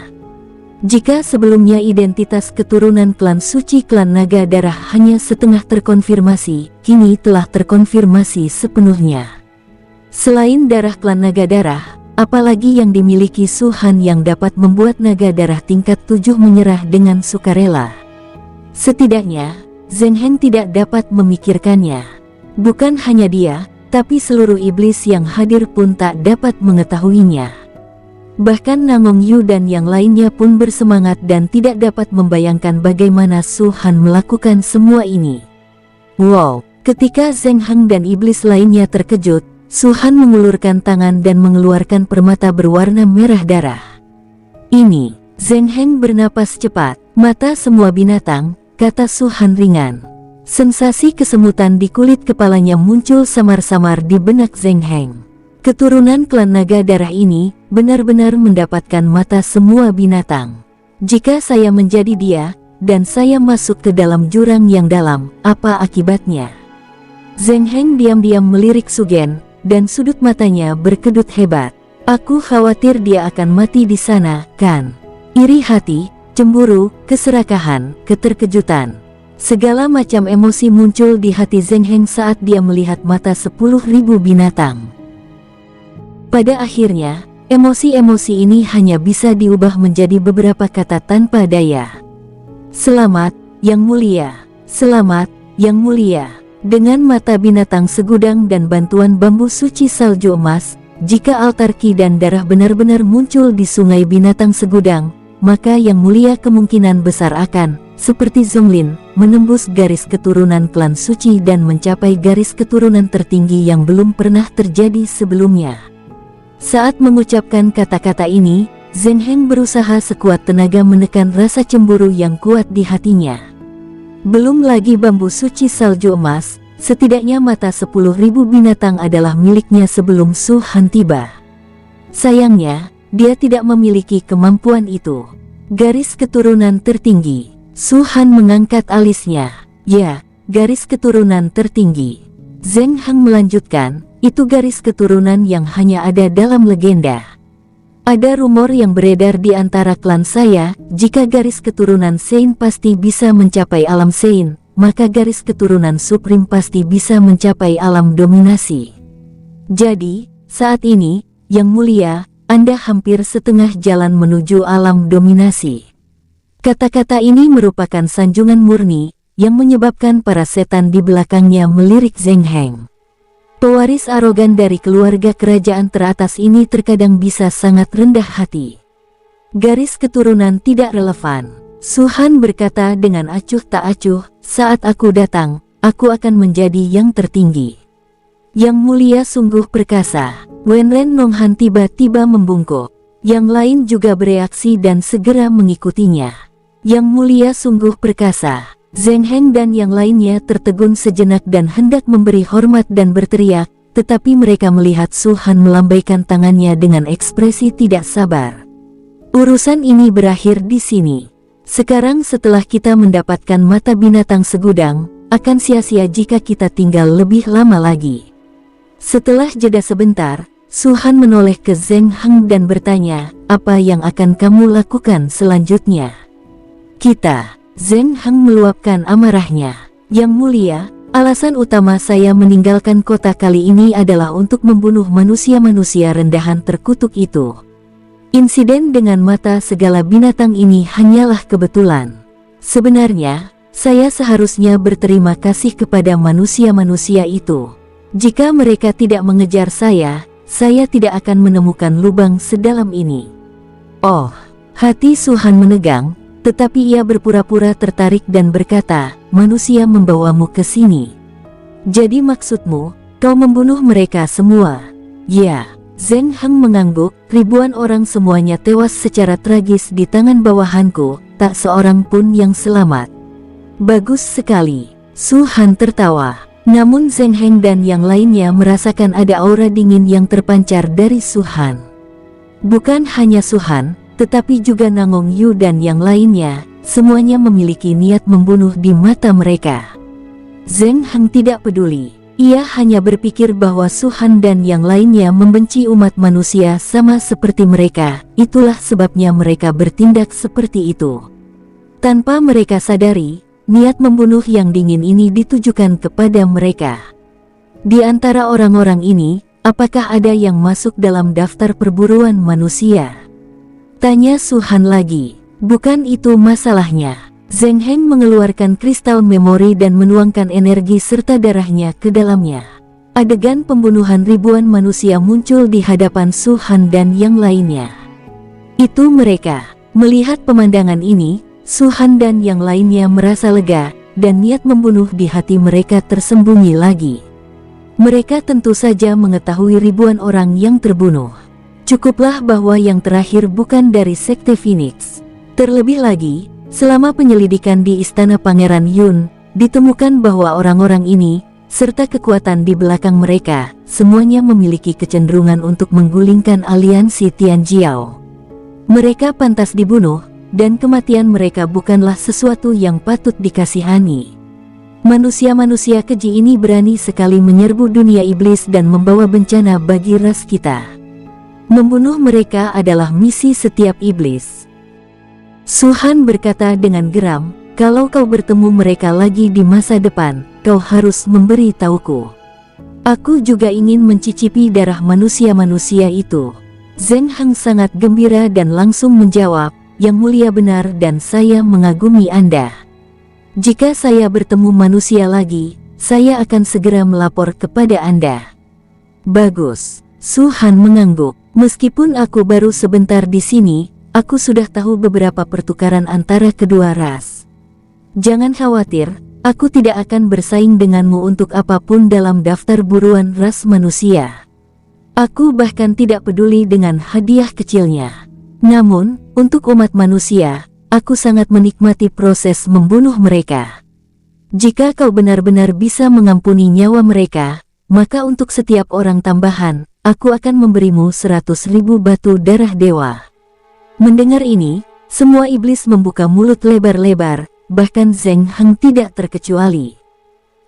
Jika sebelumnya identitas keturunan klan suci klan naga darah hanya setengah terkonfirmasi, kini telah terkonfirmasi sepenuhnya. Selain darah klan naga darah, apalagi yang dimiliki Suhan yang dapat membuat naga darah tingkat 7 menyerah dengan sukarela? Setidaknya, Zheng Heng tidak dapat memikirkannya. Bukan hanya dia, tapi seluruh iblis yang hadir pun tak dapat mengetahuinya. Bahkan Nangong Yu dan yang lainnya pun bersemangat dan tidak dapat membayangkan bagaimana Suhan melakukan semua ini. Wow, ketika Zheng Heng dan iblis lainnya terkejut, Suhan mengulurkan tangan dan mengeluarkan permata berwarna merah darah. Ini, Zheng Heng bernapas cepat, mata semua binatang, kata Suhan ringan. Sensasi kesemutan di kulit kepalanya muncul samar-samar di benak Zheng Heng. Keturunan klan naga darah ini benar-benar mendapatkan mata semua binatang. Jika saya menjadi dia, dan saya masuk ke dalam jurang yang dalam, apa akibatnya? Zheng Heng diam-diam melirik Sugen, dan sudut matanya berkedut hebat. Aku khawatir dia akan mati di sana, kan? Iri hati, cemburu, keserakahan, keterkejutan. Segala macam emosi muncul di hati Zheng Heng saat dia melihat mata 10.000 binatang. Pada akhirnya, emosi-emosi ini hanya bisa diubah menjadi beberapa kata tanpa daya. Selamat, Yang Mulia. Selamat, Yang Mulia. Dengan mata binatang segudang dan bantuan bambu suci salju emas, jika altar ki dan darah benar-benar muncul di sungai binatang segudang, maka Yang Mulia kemungkinan besar akan, seperti Zonglin, menembus garis keturunan klan suci dan mencapai garis keturunan tertinggi yang belum pernah terjadi sebelumnya. Saat mengucapkan kata-kata ini, Zheng Heng berusaha sekuat tenaga menekan rasa cemburu yang kuat di hatinya. Belum lagi bambu suci salju emas, setidaknya mata 10.000 binatang adalah miliknya sebelum Suhan tiba. Sayangnya, dia tidak memiliki kemampuan itu. Garis keturunan tertinggi. Suhan mengangkat alisnya. Ya, garis keturunan tertinggi. Zheng Heng melanjutkan, itu garis keturunan yang hanya ada dalam legenda. Ada rumor yang beredar di antara klan saya, jika garis keturunan Sein pasti bisa mencapai alam Sein, maka garis keturunan Supreme pasti bisa mencapai alam dominasi. Jadi, saat ini, Yang Mulia, Anda hampir setengah jalan menuju alam dominasi. Kata-kata ini merupakan sanjungan murni, yang menyebabkan para setan di belakangnya melirik Zheng Heng. Pewaris arogan dari keluarga kerajaan teratas ini terkadang bisa sangat rendah hati. Garis keturunan tidak relevan. Suhan berkata dengan acuh tak acuh, saat aku datang, aku akan menjadi yang tertinggi. Yang Mulia sungguh perkasa. Wenren Nonghan tiba-tiba membungkuk. Yang lain juga bereaksi dan segera mengikutinya. Yang Mulia sungguh perkasa. Zheng Heng dan yang lainnya tertegun sejenak dan hendak memberi hormat dan berteriak, tetapi mereka melihat Suhan melambaikan tangannya dengan ekspresi tidak sabar. Urusan ini berakhir di sini. Sekarang setelah kita mendapatkan mata binatang segudang, akan sia-sia jika kita tinggal lebih lama lagi. Setelah jeda sebentar, Su Han menoleh ke Zheng Heng dan bertanya, apa yang akan kamu lakukan selanjutnya? Zheng Heng meluapkan amarahnya. Yang mulia, alasan utama saya meninggalkan kota kali ini adalah untuk membunuh manusia-manusia rendahan terkutuk itu. Insiden dengan mata segala binatang ini hanyalah kebetulan. Sebenarnya, saya seharusnya berterima kasih kepada manusia-manusia itu. Jika mereka tidak mengejar saya tidak akan menemukan lubang sedalam ini. Oh, hati Su Han menegang, tetapi ia berpura-pura tertarik dan berkata, manusia membawamu ke sini. Jadi maksudmu, kau membunuh mereka semua? Ya. Zheng Heng mengangguk, ribuan orang semuanya tewas secara tragis di tangan bawahanku, tak seorang pun yang selamat. Bagus sekali. Su Han tertawa. Namun Zheng Heng dan yang lainnya merasakan ada aura dingin yang terpancar dari Su Han. Bukan hanya Su Han, tetapi juga Nangong Yu dan yang lainnya, semuanya memiliki niat membunuh di mata mereka. Zheng Heng tidak peduli. Ia hanya berpikir bahwa Su Han dan yang lainnya membenci umat manusia sama seperti mereka, itulah sebabnya mereka bertindak seperti itu. Tanpa mereka sadari, niat membunuh yang dingin ini ditujukan kepada mereka. Di antara orang-orang ini, apakah ada yang masuk dalam daftar perburuan manusia? Tanya Su Han lagi. Bukan itu masalahnya. Zheng Heng mengeluarkan kristal memori dan menuangkan energi serta darahnya ke dalamnya. Adegan pembunuhan ribuan manusia muncul di hadapan Su Han dan yang lainnya. Itu mereka. Melihat pemandangan ini, Su Han dan yang lainnya merasa lega, dan niat membunuh di hati mereka tersembunyi lagi. Mereka tentu saja mengetahui ribuan orang yang terbunuh. Cukuplah bahwa yang terakhir bukan dari Sekte Phoenix. Terlebih lagi, selama penyelidikan di Istana Pangeran Yun, ditemukan bahwa orang-orang ini, serta kekuatan di belakang mereka, semuanya memiliki kecenderungan untuk menggulingkan aliansi Tianjiao. Mereka pantas dibunuh, dan kematian mereka bukanlah sesuatu yang patut dikasihani. Manusia-manusia keji ini berani sekali menyerbu dunia iblis dan membawa bencana bagi ras kita. Membunuh mereka adalah misi setiap iblis. Su Han berkata dengan geram, kalau kau bertemu mereka lagi di masa depan, kau harus memberi tauku. Aku juga ingin mencicipi darah manusia-manusia itu. Zheng Heng sangat gembira dan langsung menjawab, yang mulia benar dan saya mengagumi Anda. Jika saya bertemu manusia lagi, saya akan segera melapor kepada Anda. Bagus. Su Han mengangguk. Meskipun aku baru sebentar di sini, aku sudah tahu beberapa pertukaran antara kedua ras. Jangan khawatir, aku tidak akan bersaing denganmu untuk apapun dalam daftar buruan ras manusia. Aku bahkan tidak peduli dengan hadiah kecilnya. Namun, untuk umat manusia, aku sangat menikmati proses membunuh mereka. Jika kau benar-benar bisa mengampuni nyawa mereka, maka untuk setiap orang tambahan, aku akan memberimu 100.000 batu darah dewa. Mendengar ini, semua iblis membuka mulut lebar-lebar, bahkan Zheng Heng tidak terkecuali.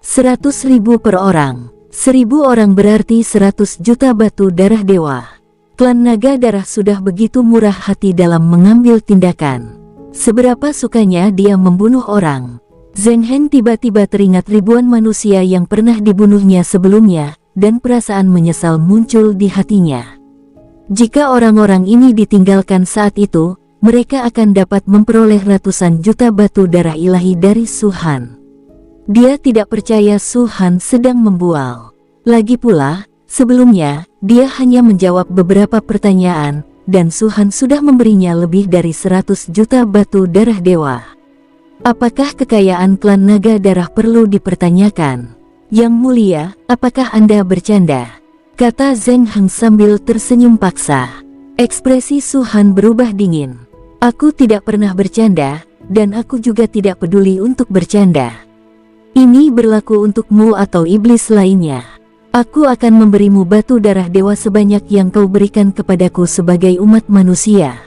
100.000 per orang. 1.000 orang berarti 100 juta batu darah dewa. Klan Naga Darah sudah begitu murah hati dalam mengambil tindakan. Seberapa sukanya dia membunuh orang. Zheng Heng tiba-tiba teringat ribuan manusia yang pernah dibunuhnya sebelumnya, dan perasaan menyesal muncul di hatinya. Jika orang-orang ini ditinggalkan saat itu, mereka akan dapat memperoleh ratusan juta batu darah ilahi dari Su Han. Dia tidak percaya Su Han sedang membual. Lagi pula, sebelumnya, dia hanya menjawab beberapa pertanyaan, dan Su Han sudah memberinya lebih dari 100 juta batu darah dewa. Apakah kekayaan klan Naga Darah perlu dipertanyakan? Yang mulia, apakah Anda bercanda? Kata Zheng Heng sambil tersenyum paksa. Ekspresi Su Han berubah dingin. Aku tidak pernah bercanda, dan aku juga tidak peduli untuk bercanda. Ini berlaku untukmu atau iblis lainnya. Aku akan memberimu batu darah dewa sebanyak yang kau berikan kepadaku sebagai umat manusia.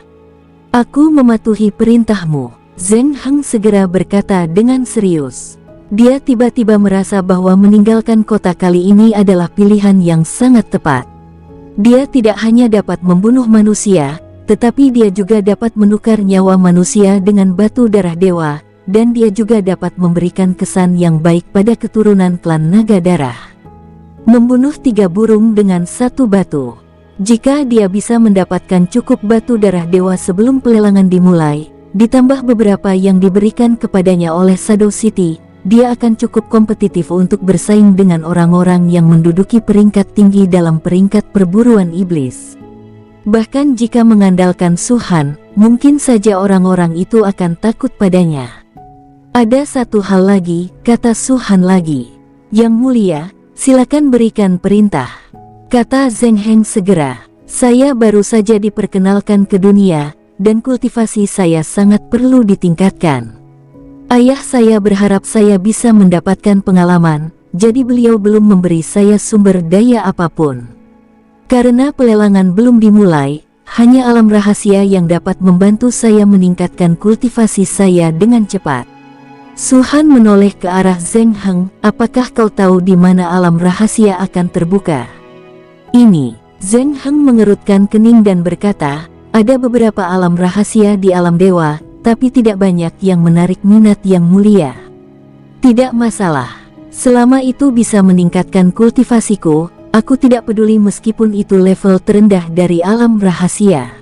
Aku mematuhi perintahmu, Zheng Heng segera berkata dengan serius. Dia tiba-tiba merasa bahwa meninggalkan kota kali ini adalah pilihan yang sangat tepat. Dia tidak hanya dapat membunuh manusia, tetapi dia juga dapat menukar nyawa manusia dengan batu darah dewa, dan dia juga dapat memberikan kesan yang baik pada keturunan klan Naga Darah. Membunuh 3 burung dengan 1 batu. Jika dia bisa mendapatkan cukup batu darah dewa sebelum pelelangan dimulai, ditambah beberapa yang diberikan kepadanya oleh Shadow City, dia akan cukup kompetitif untuk bersaing dengan orang-orang yang menduduki peringkat tinggi dalam peringkat perburuan iblis. Bahkan jika mengandalkan Su Han, mungkin saja orang-orang itu akan takut padanya. Ada satu hal lagi, kata Su Han lagi. Yang mulia, silakan berikan perintah, kata Zheng Heng segera. Saya baru saja diperkenalkan ke dunia, dan kultivasi saya sangat perlu ditingkatkan. Ayah saya berharap saya bisa mendapatkan pengalaman, jadi beliau belum memberi saya sumber daya apapun. Karena pelelangan belum dimulai, hanya alam rahasia yang dapat membantu saya meningkatkan kultivasi saya dengan cepat. Su Han menoleh ke arah Zheng Heng, apakah kau tahu di mana alam rahasia akan terbuka? Ini, Zheng Heng mengerutkan kening dan berkata, ada beberapa alam rahasia di alam dewa, tapi tidak banyak yang menarik minat yang mulia. Tidak masalah, selama itu bisa meningkatkan kultivasiku, aku tidak peduli meskipun itu level terendah dari alam rahasia.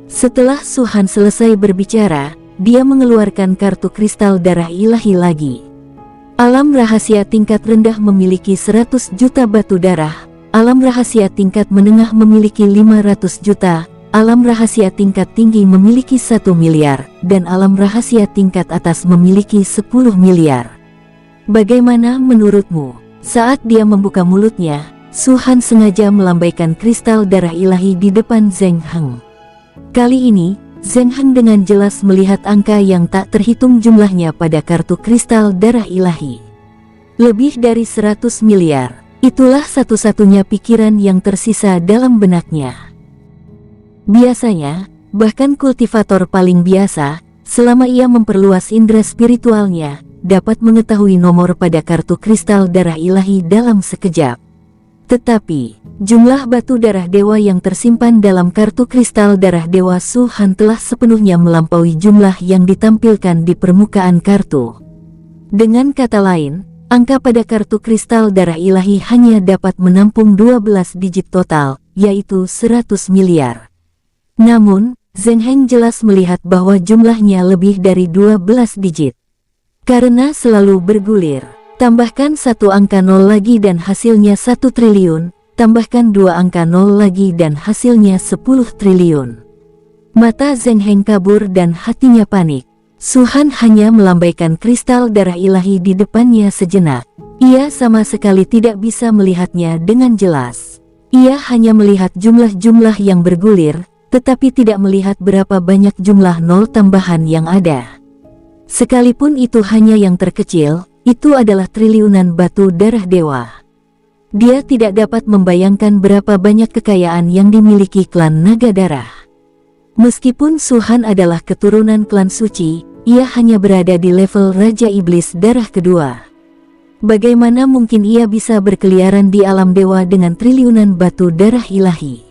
Setelah Su Han selesai berbicara, dia mengeluarkan kartu kristal darah ilahi lagi. Alam rahasia tingkat rendah memiliki 100 juta batu darah, alam rahasia tingkat menengah memiliki 500 juta, alam rahasia tingkat tinggi memiliki 1 miliar, dan alam rahasia tingkat atas memiliki 10 miliar. Bagaimana menurutmu? Saat dia membuka mulutnya, Su Han sengaja melambaikan kristal darah ilahi di depan Zheng Heng. Kali ini, Zheng Heng dengan jelas melihat angka yang tak terhitung jumlahnya pada kartu kristal darah ilahi. Lebih dari 100 miliar, itulah satu-satunya pikiran yang tersisa dalam benaknya. Biasanya, bahkan kultivator paling biasa, selama ia memperluas indera spiritualnya, dapat mengetahui nomor pada kartu kristal darah ilahi dalam sekejap. Tetapi, jumlah batu darah dewa yang tersimpan dalam kartu kristal darah dewa Su Han telah sepenuhnya melampaui jumlah yang ditampilkan di permukaan kartu. Dengan kata lain, angka pada kartu kristal darah ilahi hanya dapat menampung 12 digit total, yaitu 100 miliar. Namun, Zheng Heng jelas melihat bahwa jumlahnya lebih dari 12 digit. Karena selalu bergulir. Tambahkan 1 angka 0 lagi dan hasilnya 1 triliun, tambahkan 2 angka 0 lagi dan hasilnya 10 triliun. Mata Zheng Heng kabur dan hatinya panik. Su Han hanya melambaikan kristal darah ilahi di depannya sejenak. Ia sama sekali tidak bisa melihatnya dengan jelas. Ia hanya melihat jumlah-jumlah yang bergulir, tetapi tidak melihat berapa banyak jumlah 0 tambahan yang ada. Sekalipun itu hanya yang terkecil, itu adalah triliunan batu darah dewa. Dia tidak dapat membayangkan berapa banyak kekayaan yang dimiliki klan Naga Darah. Meskipun Su Han adalah keturunan klan suci, ia hanya berada di level Raja Iblis Darah kedua. Bagaimana mungkin ia bisa berkeliaran di alam dewa dengan triliunan batu darah ilahi?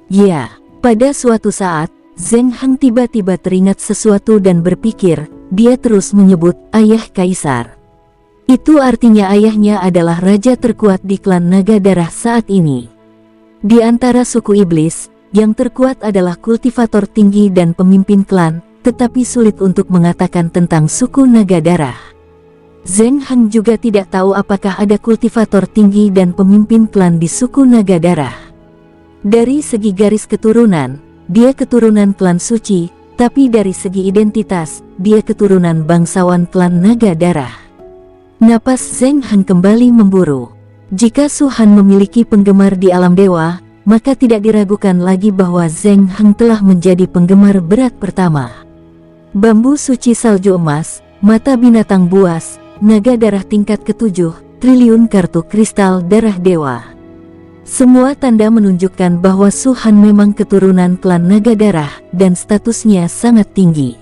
Ya, pada suatu saat, Zheng Heng tiba-tiba teringat sesuatu dan berpikir, dia terus menyebut ayah kaisar. Itu artinya ayahnya adalah raja terkuat di klan Naga Darah saat ini. Di antara suku iblis, yang terkuat adalah kultivator tinggi dan pemimpin klan, tetapi sulit untuk mengatakan tentang suku Naga Darah. Zheng Heng juga tidak tahu apakah ada kultivator tinggi dan pemimpin klan di suku Naga Darah. Dari segi garis keturunan, dia keturunan klan suci, tapi dari segi identitas, dia keturunan bangsawan klan Naga Darah. Napas Zheng Heng kembali memburu. Jika Su Han memiliki penggemar di alam dewa, maka tidak diragukan lagi bahwa Zheng Heng telah menjadi penggemar berat pertama. Bambu suci salju emas, mata binatang buas, naga darah tingkat ke-7, triliun kartu kristal darah dewa. Semua tanda menunjukkan bahwa Su Han memang keturunan klan Naga Darah dan statusnya sangat tinggi.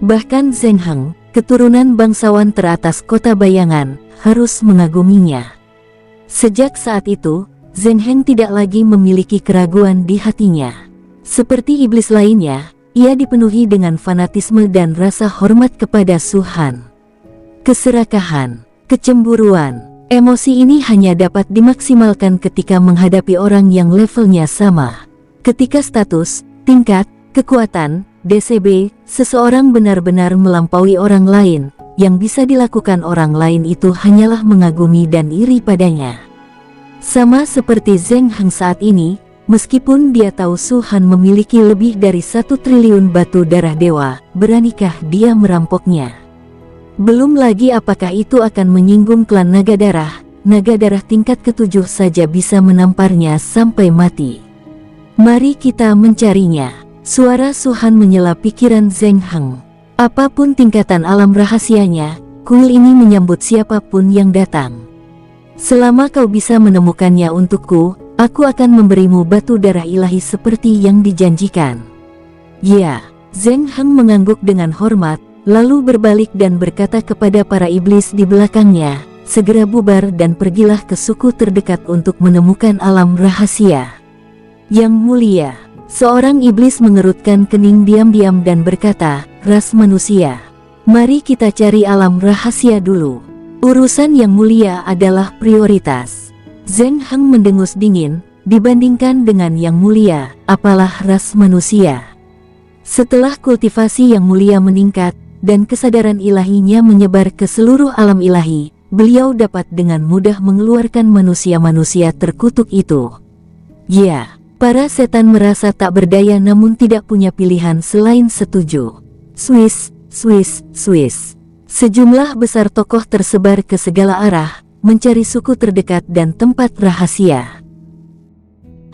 Bahkan Zheng Heng, keturunan bangsawan teratas kota bayangan, harus mengaguminya. Sejak saat itu, Zheng Heng tidak lagi memiliki keraguan di hatinya. Seperti iblis lainnya, ia dipenuhi dengan fanatisme dan rasa hormat kepada Su Han. Keserakahan, kecemburuan, emosi ini hanya dapat dimaksimalkan ketika menghadapi orang yang levelnya sama. Ketika status, tingkat, kekuatan, DCB, seseorang benar-benar melampaui orang lain, yang bisa dilakukan orang lain itu hanyalah mengagumi dan iri padanya. Sama seperti Zheng Heng saat ini, meskipun dia tahu Su Han memiliki lebih dari 1 triliun batu darah dewa, beranikah dia merampoknya? Belum lagi apakah itu akan menyinggung klan Naga Darah tingkat ke-7 saja bisa menamparnya sampai mati. Mari kita mencarinya. Suara Su Han menyela pikiran Zheng Heng. Apapun tingkatan alam rahasianya, kuil ini menyambut siapapun yang datang. Selama kau bisa menemukannya untukku, aku akan memberimu batu darah ilahi seperti yang dijanjikan. Ya, Zheng Heng mengangguk dengan hormat, lalu berbalik dan berkata kepada para iblis di belakangnya, segera bubar dan pergilah ke suku terdekat untuk menemukan alam rahasia. Yang mulia, seorang iblis mengerutkan kening diam-diam dan berkata, ras manusia, mari kita cari alam rahasia dulu. Urusan yang mulia adalah prioritas. Zheng Heng mendengus dingin, dibandingkan dengan yang mulia, apalah ras manusia. Setelah kultivasi yang mulia meningkat, dan kesadaran ilahinya menyebar ke seluruh alam ilahi, beliau dapat dengan mudah mengeluarkan manusia-manusia terkutuk itu. Ya, para setan merasa tak berdaya namun tidak punya pilihan selain setuju. Swiss. Sejumlah besar tokoh tersebar ke segala arah, mencari suku terdekat dan tempat rahasia.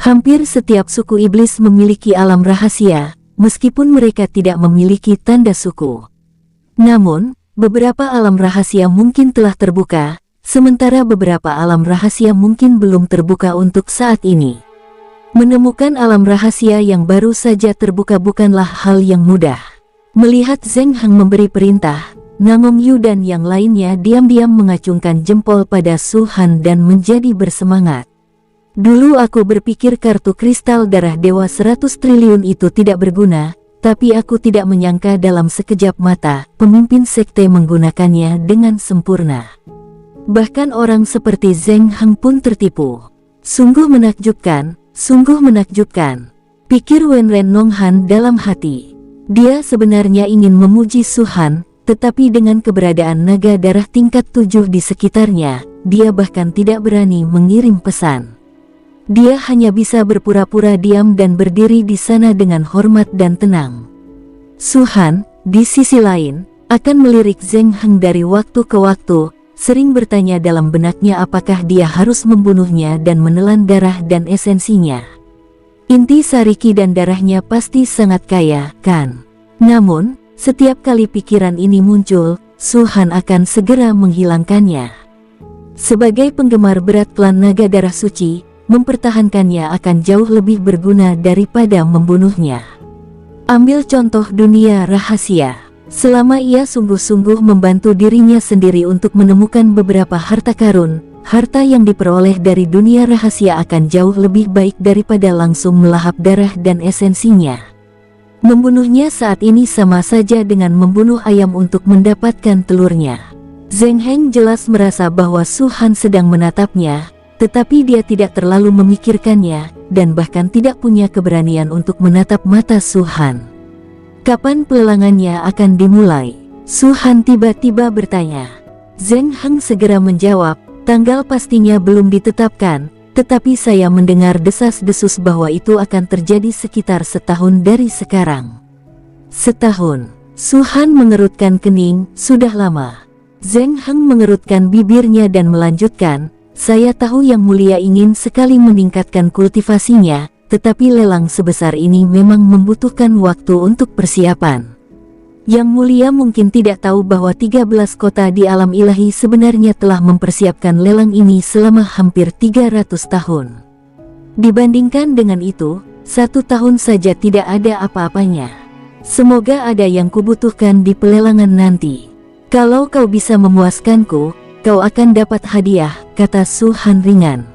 Hampir setiap suku iblis memiliki alam rahasia, meskipun mereka tidak memiliki tanda suku. Namun, beberapa alam rahasia mungkin telah terbuka, sementara beberapa alam rahasia mungkin belum terbuka untuk saat ini. Menemukan alam rahasia yang baru saja terbuka bukanlah hal yang mudah. Melihat Zheng Heng memberi perintah, Namong Yu dan yang lainnya diam-diam mengacungkan jempol pada Su Han dan menjadi bersemangat. Dulu aku berpikir kartu kristal darah dewa 100 triliun itu tidak berguna, tapi aku tidak menyangka dalam sekejap mata, pemimpin sekte menggunakannya dengan sempurna. Bahkan orang seperti Zheng Heng pun tertipu. Sungguh menakjubkan, pikir Wen Ren Nonghan dalam hati. Dia sebenarnya ingin memuji Su Han, tetapi dengan keberadaan naga darah tingkat 7 di sekitarnya, dia bahkan tidak berani mengirim pesan. Dia hanya bisa berpura-pura diam dan berdiri di sana dengan hormat dan tenang. Su Han, di sisi lain, akan melirik Zheng Heng dari waktu ke waktu, sering bertanya dalam benaknya apakah dia harus membunuhnya dan menelan darah dan esensinya. Inti sariki dan darahnya pasti sangat kaya, kan? Namun, setiap kali pikiran ini muncul, Su Han akan segera menghilangkannya. Sebagai penggemar berat klan Naga Darah Suci, mempertahankannya akan jauh lebih berguna daripada membunuhnya. Ambil contoh dunia rahasia. Selama ia sungguh-sungguh membantu dirinya sendiri untuk menemukan beberapa harta karun, harta yang diperoleh dari dunia rahasia akan jauh lebih baik daripada langsung melahap darah dan esensinya. Membunuhnya saat ini sama saja dengan membunuh ayam untuk mendapatkan telurnya. Zheng Heng jelas merasa bahwa Su Han sedang menatapnya, tetapi dia tidak terlalu memikirkannya, dan bahkan tidak punya keberanian untuk menatap mata Su Han. Kapan pelelangannya akan dimulai? Su Han tiba-tiba bertanya. Zheng Heng segera menjawab, tanggal pastinya belum ditetapkan, tetapi saya mendengar desas-desus bahwa itu akan terjadi sekitar setahun dari sekarang. Setahun? Su Han mengerutkan kening, sudah lama. Zheng Heng mengerutkan bibirnya dan melanjutkan, saya tahu Yang Mulia ingin sekali meningkatkan kultivasinya, tetapi lelang sebesar ini memang membutuhkan waktu untuk persiapan. Yang Mulia mungkin tidak tahu bahwa 13 kota di alam ilahi sebenarnya telah mempersiapkan lelang ini selama hampir 300 tahun. Dibandingkan dengan itu, 1 tahun saja tidak ada apa-apanya. Semoga ada yang kubutuhkan di pelelangan nanti. Kalau kau bisa memuaskanku, kau akan dapat hadiah, kata Su Han ringan.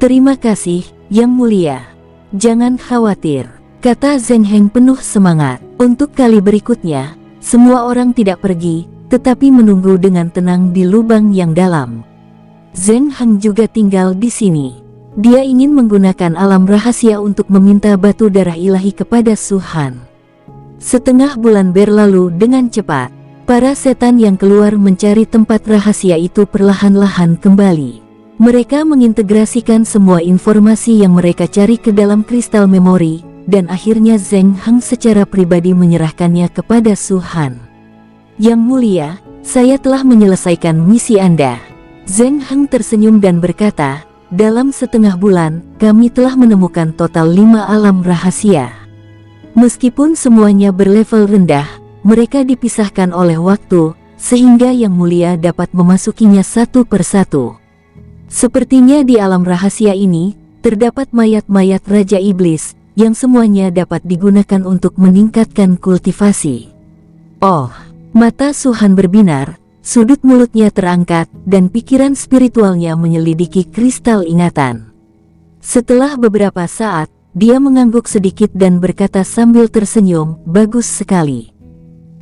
Terima kasih, Yang Mulia. Jangan khawatir, kata Zheng Heng penuh semangat. Untuk kali berikutnya, semua orang tidak pergi, tetapi menunggu dengan tenang di lubang yang dalam. Zheng Heng juga tinggal di sini. Dia ingin menggunakan alam rahasia untuk meminta batu darah ilahi kepada Su Han. Setengah bulan berlalu dengan cepat. Para setan yang keluar mencari tempat rahasia itu perlahan-lahan kembali. Mereka mengintegrasikan semua informasi yang mereka cari ke dalam kristal memori, dan akhirnya Zheng Heng secara pribadi menyerahkannya kepada Su Han. Yang Mulia, saya telah menyelesaikan misi Anda. Zheng Heng tersenyum dan berkata, dalam setengah bulan, kami telah menemukan total 5 alam rahasia. Meskipun semuanya berlevel rendah, mereka dipisahkan oleh waktu, sehingga Yang Mulia dapat memasukinya satu persatu. Sepertinya di alam rahasia ini, terdapat mayat-mayat Raja Iblis, yang semuanya dapat digunakan untuk meningkatkan kultivasi. Oh, mata Su Han berbinar, sudut mulutnya terangkat, dan pikiran spiritualnya menyelidiki kristal ingatan. Setelah beberapa saat, dia mengangguk sedikit dan berkata sambil tersenyum, bagus sekali.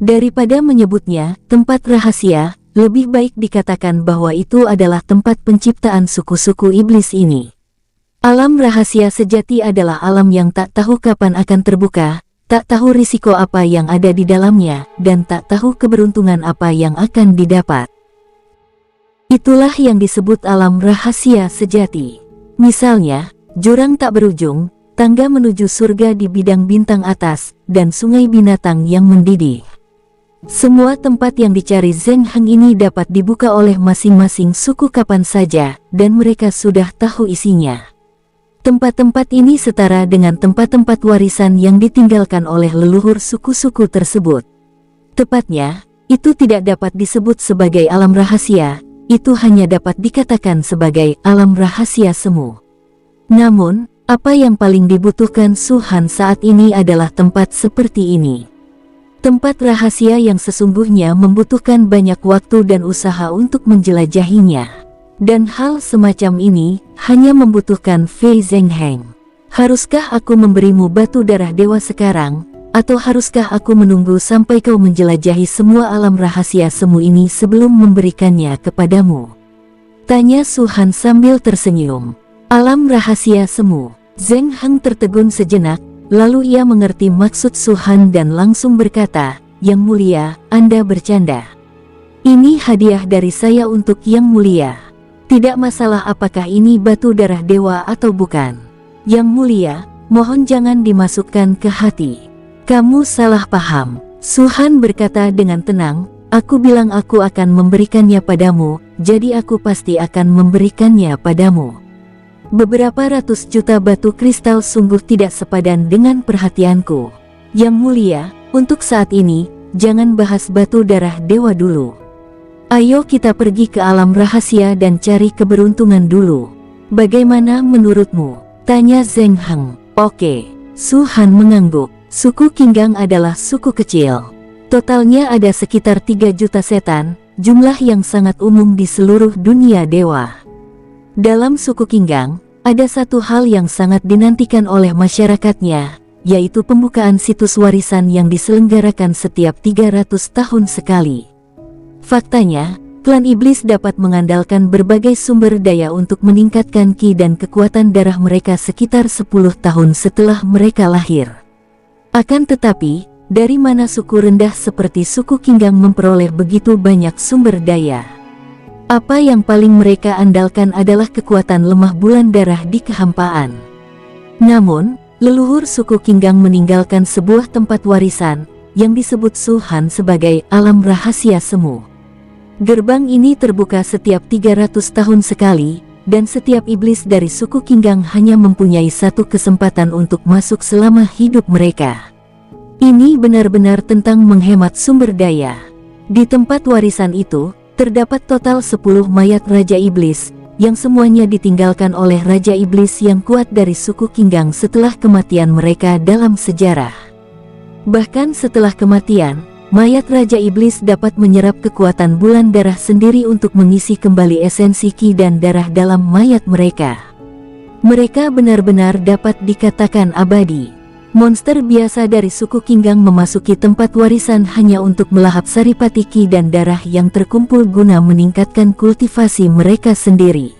Daripada menyebutnya tempat rahasia, lebih baik dikatakan bahwa itu adalah tempat penciptaan suku-suku iblis ini. Alam rahasia sejati adalah alam yang tak tahu kapan akan terbuka, tak tahu risiko apa yang ada di dalamnya, dan tak tahu keberuntungan apa yang akan didapat. Itulah yang disebut alam rahasia sejati. Misalnya, jurang tak berujung, tangga menuju surga di bidang bintang atas, dan sungai binatang yang mendidih. Semua tempat yang dicari Zheng Heng ini dapat dibuka oleh masing-masing suku kapan saja, dan mereka sudah tahu isinya. Tempat-tempat ini setara dengan tempat-tempat warisan yang ditinggalkan oleh leluhur suku-suku tersebut. Tepatnya, itu tidak dapat disebut sebagai alam rahasia, itu hanya dapat dikatakan sebagai alam rahasia semu. Namun, apa yang paling dibutuhkan Su Han saat ini adalah tempat seperti ini. Tempat rahasia yang sesungguhnya membutuhkan banyak waktu dan usaha untuk menjelajahinya. Dan hal semacam ini hanya membutuhkan Fei Zheng Heng. Haruskah aku memberimu batu darah dewa sekarang, atau haruskah aku menunggu sampai kau menjelajahi semua alam rahasia semu ini sebelum memberikannya kepadamu? Tanya Su Han sambil tersenyum. Alam rahasia semu. Zheng Heng tertegun sejenak, lalu ia mengerti maksud Su Han dan langsung berkata, Yang Mulia, Anda bercanda. Ini hadiah dari saya untuk Yang Mulia. Tidak masalah apakah ini batu darah dewa atau bukan. Yang Mulia, mohon jangan dimasukkan ke hati. Kamu salah paham. Su Han berkata dengan tenang, aku bilang aku akan memberikannya padamu, jadi aku pasti akan memberikannya padamu. Beberapa ratus juta batu kristal sungguh tidak sepadan dengan perhatianku. Yang Mulia, untuk saat ini, jangan bahas batu darah dewa dulu. Ayo kita pergi ke alam rahasia dan cari keberuntungan dulu. Bagaimana menurutmu? Tanya Zheng Heng. Oke. Su Han mengangguk. Suku Qinggang adalah suku kecil. Totalnya ada sekitar 3 juta setan, jumlah yang sangat umum di seluruh dunia dewa. Dalam suku Qinggang, ada satu hal yang sangat dinantikan oleh masyarakatnya, yaitu pembukaan situs warisan yang diselenggarakan setiap 300 tahun sekali. Faktanya, klan iblis dapat mengandalkan berbagai sumber daya untuk meningkatkan ki dan kekuatan darah mereka sekitar 10 tahun setelah mereka lahir. Akan tetapi, dari mana suku rendah seperti suku Qinggang memperoleh begitu banyak sumber daya? Apa yang paling mereka andalkan adalah kekuatan lemah bulan darah di kehampaan. Namun, leluhur suku Qinggang meninggalkan sebuah tempat warisan, yang disebut Su Han sebagai alam rahasia semu. Gerbang ini terbuka setiap 300 tahun sekali, dan setiap iblis dari suku Qinggang hanya mempunyai satu kesempatan untuk masuk selama hidup mereka. Ini benar-benar tentang menghemat sumber daya. Di tempat warisan itu, terdapat total 10 mayat Raja Iblis, yang semuanya ditinggalkan oleh Raja Iblis yang kuat dari suku Qinggang setelah kematian mereka dalam sejarah. Bahkan setelah kematian, mayat Raja Iblis dapat menyerap kekuatan bulan darah sendiri untuk mengisi kembali esensi Qi dan darah dalam mayat mereka. Mereka benar-benar dapat dikatakan abadi. Monster biasa dari suku Qinggang memasuki tempat warisan hanya untuk melahap saripati Qi dan darah yang terkumpul guna meningkatkan kultivasi mereka sendiri.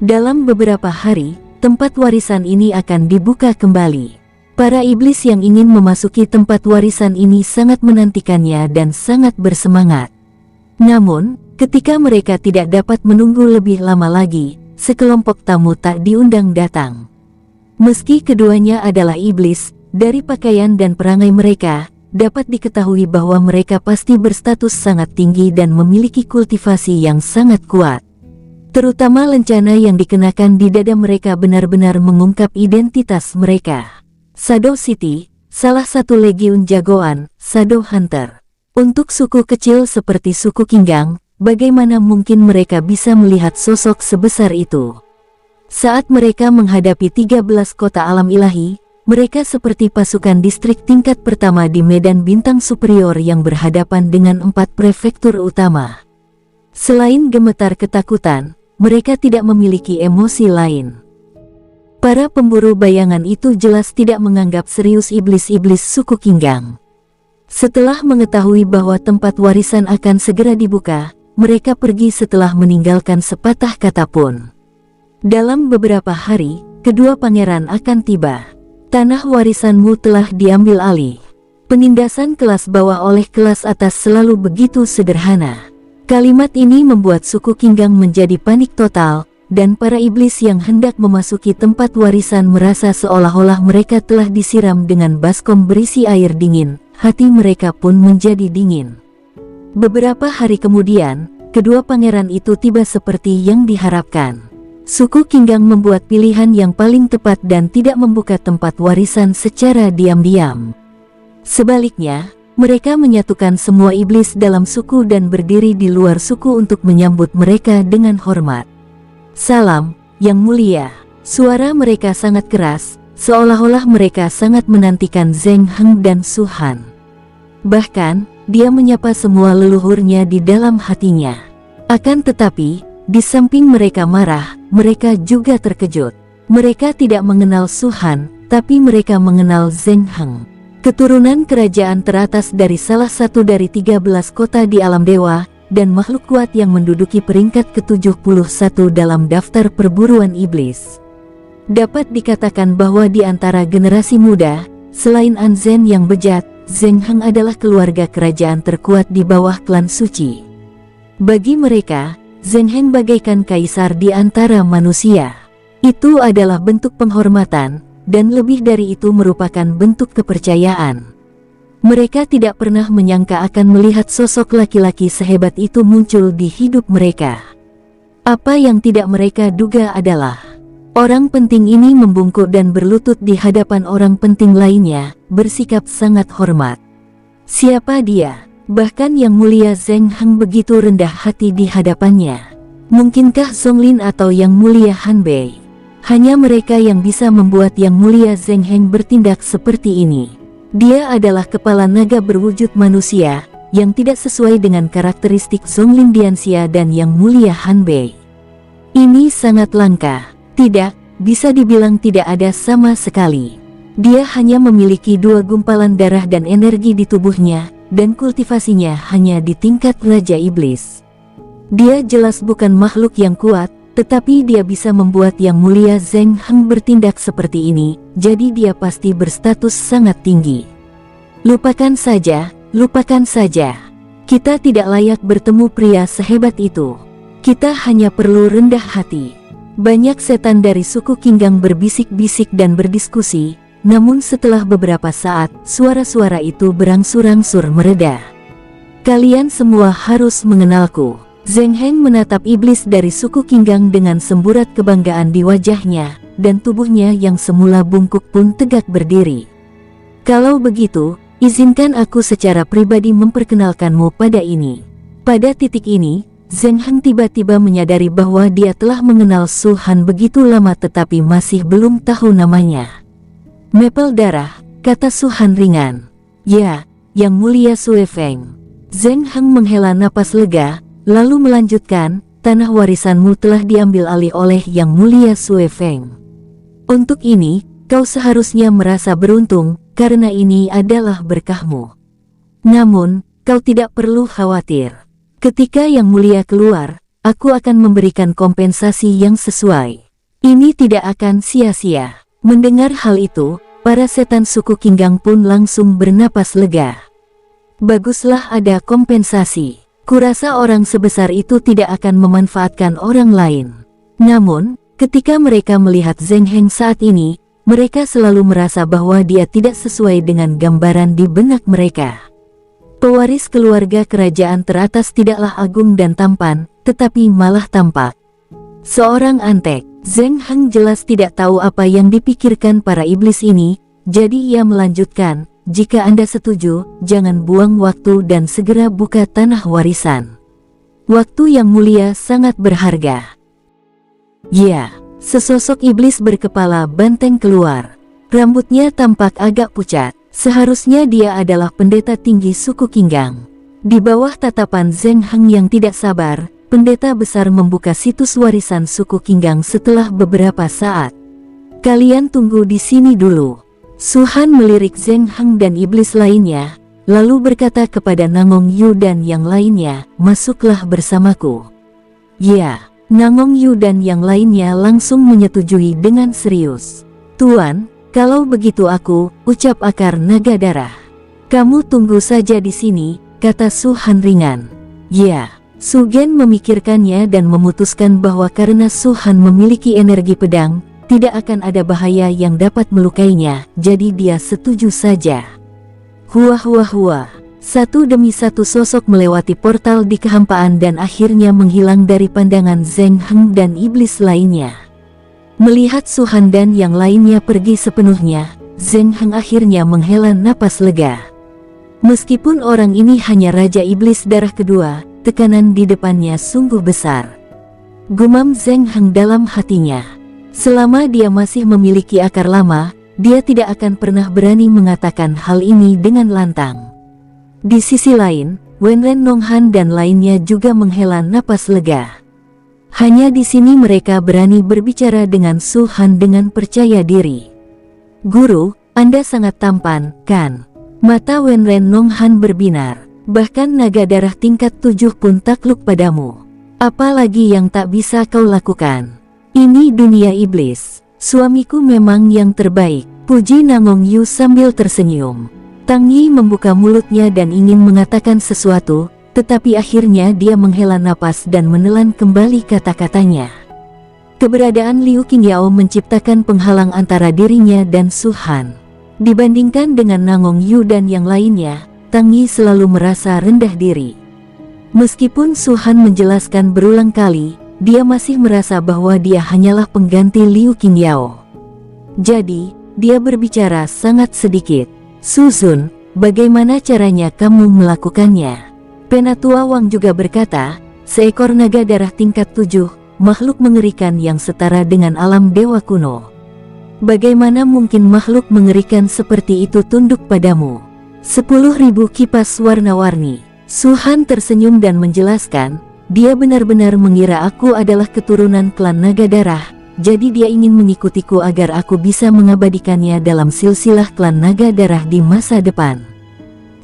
Dalam beberapa hari, tempat warisan ini akan dibuka kembali. Para iblis yang ingin memasuki tempat warisan ini sangat menantikannya dan sangat bersemangat. Namun, ketika mereka tidak dapat menunggu lebih lama lagi, sekelompok tamu tak diundang datang. Meski keduanya adalah iblis, dari pakaian dan perangai mereka, dapat diketahui bahwa mereka pasti berstatus sangat tinggi dan memiliki kultivasi yang sangat kuat. Terutama lencana yang dikenakan di dada mereka benar-benar mengungkap identitas mereka. Shadow City, salah satu legiun jagoan, Shadow Hunter. Untuk suku kecil seperti suku Qinggang, bagaimana mungkin mereka bisa melihat sosok sebesar itu? Saat mereka menghadapi 13 kota alam ilahi, mereka seperti pasukan distrik tingkat pertama di medan bintang superior yang berhadapan dengan 4 prefektur utama. Selain gemetar ketakutan, mereka tidak memiliki emosi lain. Para pemburu bayangan itu jelas tidak menganggap serius iblis-iblis suku Qinggang. Setelah mengetahui bahwa tempat warisan akan segera dibuka, mereka pergi setelah meninggalkan sepatah kata pun. Dalam beberapa hari, kedua pangeran akan tiba. Tanah warisanmu telah diambil alih. Penindasan kelas bawah oleh kelas atas selalu begitu sederhana. Kalimat ini membuat suku Qinggang menjadi panik total, dan para iblis yang hendak memasuki tempat warisan merasa seolah-olah mereka telah disiram dengan baskom berisi air dingin. Hati mereka pun menjadi dingin. Beberapa hari kemudian, kedua pangeran itu tiba seperti yang diharapkan. Suku Qinggang membuat pilihan yang paling tepat dan tidak membuka tempat warisan secara diam-diam. Sebaliknya, mereka menyatukan semua iblis dalam suku dan berdiri di luar suku untuk menyambut mereka dengan hormat. Salam, Yang Mulia. Suara mereka sangat keras, seolah-olah mereka sangat menantikan Zheng Heng dan Su Han. Bahkan, dia menyapa semua leluhurnya di dalam hatinya. Akan tetapi, di samping mereka marah, mereka juga terkejut. Mereka tidak mengenal Su Han, tapi mereka mengenal Zheng Heng. Keturunan kerajaan teratas dari salah satu dari 13 kota di alam dewa, dan makhluk kuat yang menduduki peringkat ke-71 dalam daftar perburuan iblis. Dapat dikatakan bahwa di antara generasi muda, selain Anzen yang bejat, Zheng Heng adalah keluarga kerajaan terkuat di bawah klan suci. Bagi mereka, Zheng Heng bagaikan kaisar di antara manusia. Itu adalah bentuk penghormatan, dan lebih dari itu merupakan bentuk kepercayaan. Mereka tidak pernah menyangka akan melihat sosok laki-laki sehebat itu muncul di hidup mereka. Apa yang tidak mereka duga adalah, orang penting ini membungkuk dan berlutut di hadapan orang penting lainnya, bersikap sangat hormat. Siapa dia? Bahkan Yang Mulia Zheng Heng begitu rendah hati di hadapannya. Mungkinkah Zonglin atau Yang Mulia Han Bei? Hanya mereka yang bisa membuat Yang Mulia Zheng Heng bertindak seperti ini. Dia adalah kepala naga berwujud manusia, yang tidak sesuai dengan karakteristik Zonglin Dianxia dan Yang Mulia Han Bei. Ini sangat langka. Tidak, bisa dibilang tidak ada sama sekali. Dia hanya memiliki 2 gumpalan darah dan energi di tubuhnya, dan kultivasinya hanya di tingkat Raja Iblis. Dia jelas bukan makhluk yang kuat, tetapi dia bisa membuat Yang Mulia Zheng Heng bertindak seperti ini, jadi dia pasti berstatus sangat tinggi. Lupakan saja, lupakan saja. Kita tidak layak bertemu pria sehebat itu. Kita hanya perlu rendah hati. Banyak setan dari suku Qinggang berbisik-bisik dan berdiskusi. Namun setelah beberapa saat, suara-suara itu berangsur-angsur mereda. Kalian semua harus mengenalku. Zheng Heng menatap iblis dari suku Qinggang dengan semburat kebanggaan di wajahnya, dan tubuhnya yang semula bungkuk pun tegak berdiri. Kalau begitu, izinkan aku secara pribadi memperkenalkanmu pada ini. Pada titik ini, Zheng Heng tiba-tiba menyadari bahwa dia telah mengenal Su Han begitu lama tetapi masih belum tahu namanya. Mapel darah, kata Su Han ringan. Ya, Yang Mulia Sue Feng. Zheng Heng menghela napas lega, lalu melanjutkan, tanah warisanmu telah diambil alih oleh Yang Mulia Sue Feng. Untuk ini, kau seharusnya merasa beruntung, karena ini adalah berkahmu. Namun, kau tidak perlu khawatir. Ketika Yang Mulia keluar, aku akan memberikan kompensasi yang sesuai. Ini tidak akan sia-sia. Mendengar hal itu, para setan suku Qinggang pun langsung bernapas lega. Baguslah ada kompensasi. Kurasa orang sebesar itu tidak akan memanfaatkan orang lain. Namun, ketika mereka melihat Zheng Heng saat ini, mereka selalu merasa bahwa dia tidak sesuai dengan gambaran di benak mereka. Pewaris keluarga kerajaan teratas tidaklah agung dan tampan, tetapi malah tampak seorang antek. Zheng Heng jelas tidak tahu apa yang dipikirkan para iblis ini, jadi ia melanjutkan, jika Anda setuju, jangan buang waktu dan segera buka tanah warisan. Waktu Yang Mulia sangat berharga. Ya, sesosok iblis berkepala banteng keluar. Rambutnya tampak agak pucat. Seharusnya dia adalah pendeta tinggi suku Qinggang. Di bawah tatapan Zheng Heng yang tidak sabar, pendeta besar membuka situs warisan suku Qinggang setelah beberapa saat. Kalian tunggu di sini dulu. Su Han melirik Zheng Heng dan iblis lainnya, lalu berkata kepada Nangong Yu dan yang lainnya, masuklah bersamaku. Ya, Nangong Yu dan yang lainnya langsung menyetujui dengan serius. Tuan, kalau begitu aku, ucap akar naga darah. Kamu tunggu saja di sini, kata Su Han ringan. Ya, Su Gen memikirkannya dan memutuskan bahwa karena Su Han memiliki energi pedang, tidak akan ada bahaya yang dapat melukainya, jadi dia setuju saja. Hua. Satu demi satu sosok melewati portal di kehampaan dan akhirnya menghilang dari pandangan Zheng Heng dan iblis lainnya. Melihat Su Han dan yang lainnya pergi sepenuhnya, Zheng Heng akhirnya menghela napas lega. Meskipun orang ini hanya Raja Iblis Darah kedua, tekanan di depannya sungguh besar. Gumam Zheng Heng dalam hatinya. Selama dia masih memiliki akar lama, dia tidak akan pernah berani mengatakan hal ini dengan lantang. Di sisi lain, Wenren Nonghan dan lainnya juga menghela napas lega. Hanya di sini mereka berani berbicara dengan Su Han dengan percaya diri. Guru, Anda sangat tampan, kan? Mata Wenren Nonghan berbinar. Bahkan naga darah tingkat 7 pun takluk padamu. Apalagi yang tak bisa kau lakukan? Ini dunia iblis. Suamiku memang yang terbaik, puji Nangong Yu sambil tersenyum. Tang Yi membuka mulutnya dan ingin mengatakan sesuatu, tetapi akhirnya dia menghela napas dan menelan kembali kata-katanya. Keberadaan Liu Qingyao menciptakan penghalang antara dirinya dan Su Han. Dibandingkan dengan Nangong Yu dan yang lainnya, Tang Yi selalu merasa rendah diri. Meskipun Su Han menjelaskan berulang kali, dia masih merasa bahwa dia hanyalah pengganti Liu Qingyao. Jadi, dia berbicara sangat sedikit. Su Zun, bagaimana caranya kamu melakukannya? Penatua Wang juga berkata, seekor naga darah tingkat 7, makhluk mengerikan yang setara dengan alam dewa kuno. Bagaimana mungkin makhluk mengerikan seperti itu tunduk padamu? 10.000 kipas warna-warni. Su Han tersenyum dan menjelaskan, dia benar-benar mengira aku adalah keturunan klan naga darah, jadi dia ingin mengikutiku agar aku bisa mengabadikannya dalam silsilah klan naga darah di masa depan.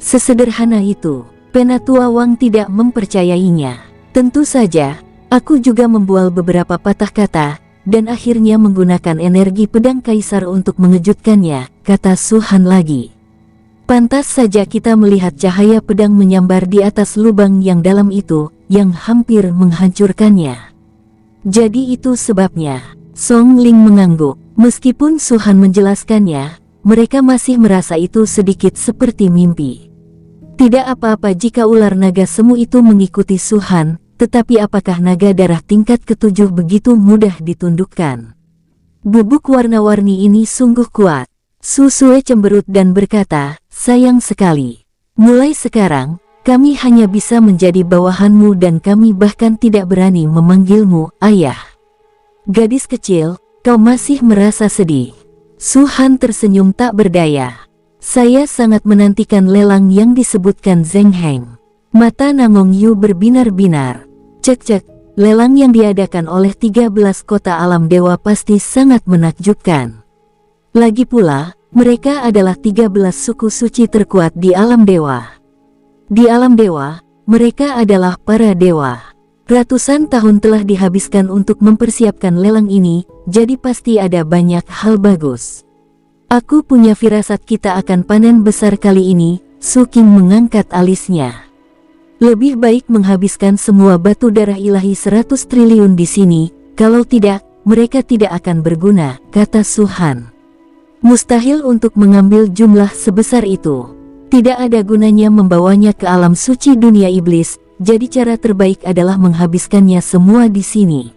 Sesederhana itu. Penatua Wang tidak mempercayainya. Tentu saja, aku juga membual beberapa patah kata, dan akhirnya menggunakan energi pedang kaisar untuk mengejutkannya, kata Su Han lagi. Pantas saja kita melihat cahaya pedang menyambar di atas lubang yang dalam itu, yang hampir menghancurkannya. Jadi itu sebabnya. Song Ling mengangguk. Meskipun Su Han menjelaskannya, mereka masih merasa itu sedikit seperti mimpi. Tidak apa-apa jika ular naga semu itu mengikuti Su Han, tetapi apakah naga darah tingkat ke-7 begitu mudah ditundukkan? Bubuk warna-warni ini sungguh kuat. Su Sue cemberut dan berkata, sayang sekali. Mulai sekarang, Kami hanya bisa menjadi bawahanmu dan kami bahkan tidak berani memanggilmu ayah. Gadis kecil, kau masih merasa sedih. Su Han tersenyum tak berdaya. Saya sangat menantikan lelang yang disebutkan Zheng Heng. Mata Nangong Yu berbinar-binar. Cek-cek, lelang yang diadakan oleh 13 kota alam dewa pasti sangat menakjubkan. Lagi pula, mereka adalah 13 suku suci terkuat di alam dewa. Di alam dewa, mereka adalah para dewa. Ratusan tahun telah dihabiskan untuk mempersiapkan lelang ini, jadi pasti ada banyak hal bagus. Aku punya firasat kita akan panen besar kali ini. Su Qing mengangkat alisnya. Lebih baik menghabiskan semua batu darah ilahi 100 triliun di sini, kalau tidak, mereka tidak akan berguna, kata Su Han. Mustahil untuk mengambil jumlah sebesar itu. Tidak ada gunanya membawanya ke alam suci dunia iblis, jadi cara terbaik adalah menghabiskannya semua di sini.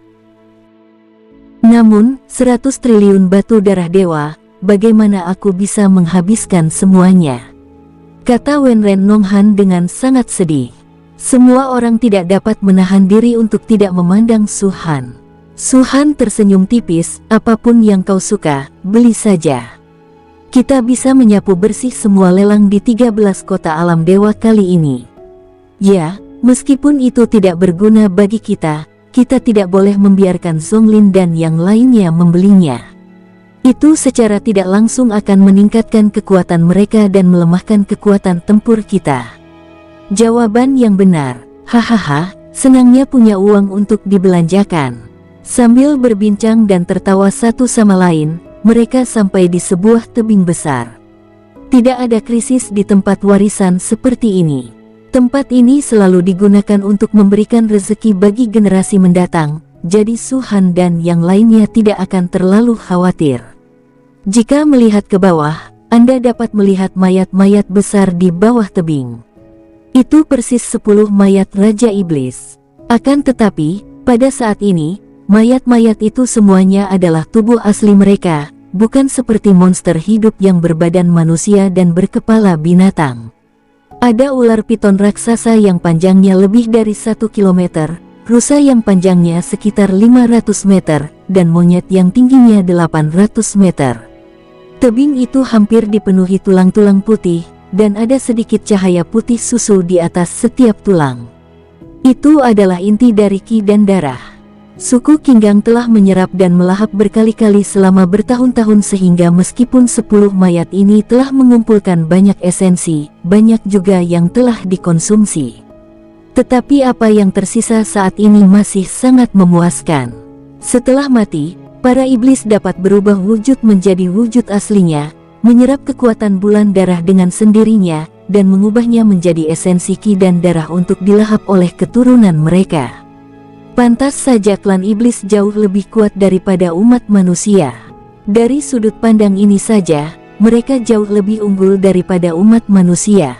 Namun, 100 triliun batu darah dewa, bagaimana aku bisa menghabiskan semuanya? Kata Wenren Nonghan dengan sangat sedih. Semua orang tidak dapat menahan diri untuk tidak memandang Su Han. Su Han tersenyum tipis, apapun yang kau suka, beli saja. Kita bisa menyapu bersih semua lelang di 13 kota alam dewa kali ini. Ya, meskipun itu tidak berguna bagi kita, kita tidak boleh membiarkan Zonglin dan yang lainnya membelinya. Itu secara tidak langsung akan meningkatkan kekuatan mereka dan melemahkan kekuatan tempur kita. Jawaban yang benar. Hahaha, senangnya punya uang untuk dibelanjakan. Sambil berbincang dan tertawa satu sama lain, mereka sampai di sebuah tebing besar. Tidak ada krisis di tempat warisan seperti ini. Tempat ini selalu digunakan untuk memberikan rezeki bagi generasi mendatang, jadi Su Han dan yang lainnya tidak akan terlalu khawatir. Jika melihat ke bawah, Anda dapat melihat mayat-mayat besar di bawah tebing. Itu persis 10 mayat Raja Iblis. Akan tetapi, pada saat ini, mayat-mayat itu semuanya adalah tubuh asli mereka, bukan seperti monster hidup yang berbadan manusia dan berkepala binatang. Ada ular piton raksasa yang panjangnya lebih dari 1 kilometer, rusa yang panjangnya sekitar 500 meter, dan monyet yang tingginya 800 meter. Tebing itu hampir dipenuhi tulang-tulang putih, dan ada sedikit cahaya putih susu di atas setiap tulang. Itu adalah inti dari Qi dan darah. Suku Qinggang telah menyerap dan melahap berkali-kali selama bertahun-tahun sehingga meskipun 10 mayat ini telah mengumpulkan banyak esensi, banyak juga yang telah dikonsumsi. Tetapi apa yang tersisa saat ini masih sangat memuaskan. Setelah mati, para iblis dapat berubah wujud menjadi wujud aslinya, menyerap kekuatan bulan darah dengan sendirinya, dan mengubahnya menjadi esensi Qi dan darah untuk dilahap oleh keturunan mereka. Pantas saja klan iblis jauh lebih kuat daripada umat manusia. Dari sudut pandang ini saja, mereka jauh lebih unggul daripada umat manusia.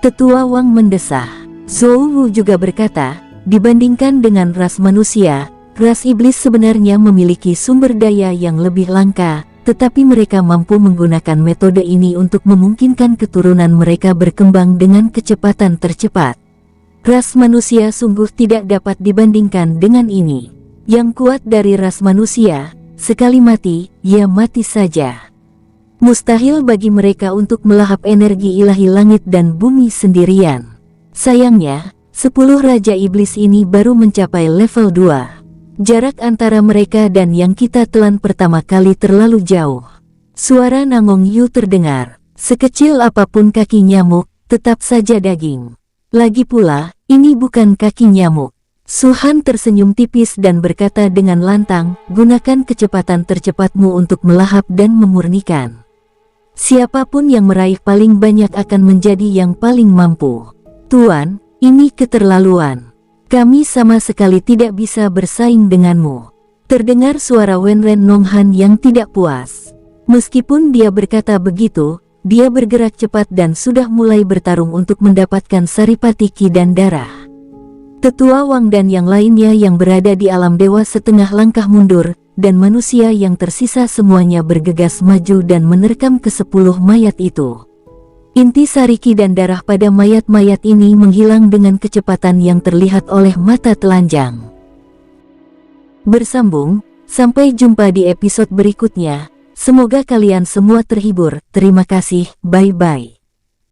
Tetua Wang mendesah. Zhou Wu juga berkata, dibandingkan dengan ras manusia, ras iblis sebenarnya memiliki sumber daya yang lebih langka, tetapi mereka mampu menggunakan metode ini untuk memungkinkan keturunan mereka berkembang dengan kecepatan tercepat. Ras manusia sungguh tidak dapat dibandingkan dengan ini. Yang kuat dari ras manusia, sekali mati, ia mati saja. Mustahil bagi mereka untuk melahap energi ilahi langit dan bumi sendirian. Sayangnya, 10 Raja Iblis ini baru mencapai level 2. Jarak antara mereka dan yang kita telan pertama kali terlalu jauh. Suara Nangong Yu terdengar. Sekecil apapun kaki nyamuk, tetap saja daging. Lagi pula, ini bukan kaki nyamuk. Su Han tersenyum tipis dan berkata dengan lantang, gunakan kecepatan tercepatmu untuk melahap dan memurnikan. Siapapun yang meraih paling banyak akan menjadi yang paling mampu. Tuan, ini keterlaluan. Kami sama sekali tidak bisa bersaing denganmu. Terdengar suara Wenren Nonghan yang tidak puas. Meskipun dia berkata begitu, dia bergerak cepat dan sudah mulai bertarung untuk mendapatkan saripati Qi dan darah. Tetua Wang dan yang lainnya yang berada di alam dewa setengah langkah mundur, dan manusia yang tersisa semuanya bergegas maju dan menerkam ke-10 mayat itu. Inti sariki dan darah pada mayat-mayat ini menghilang dengan kecepatan yang terlihat oleh mata telanjang. Bersambung, sampai jumpa di episode berikutnya. Semoga kalian semua terhibur. Terima kasih, bye-bye.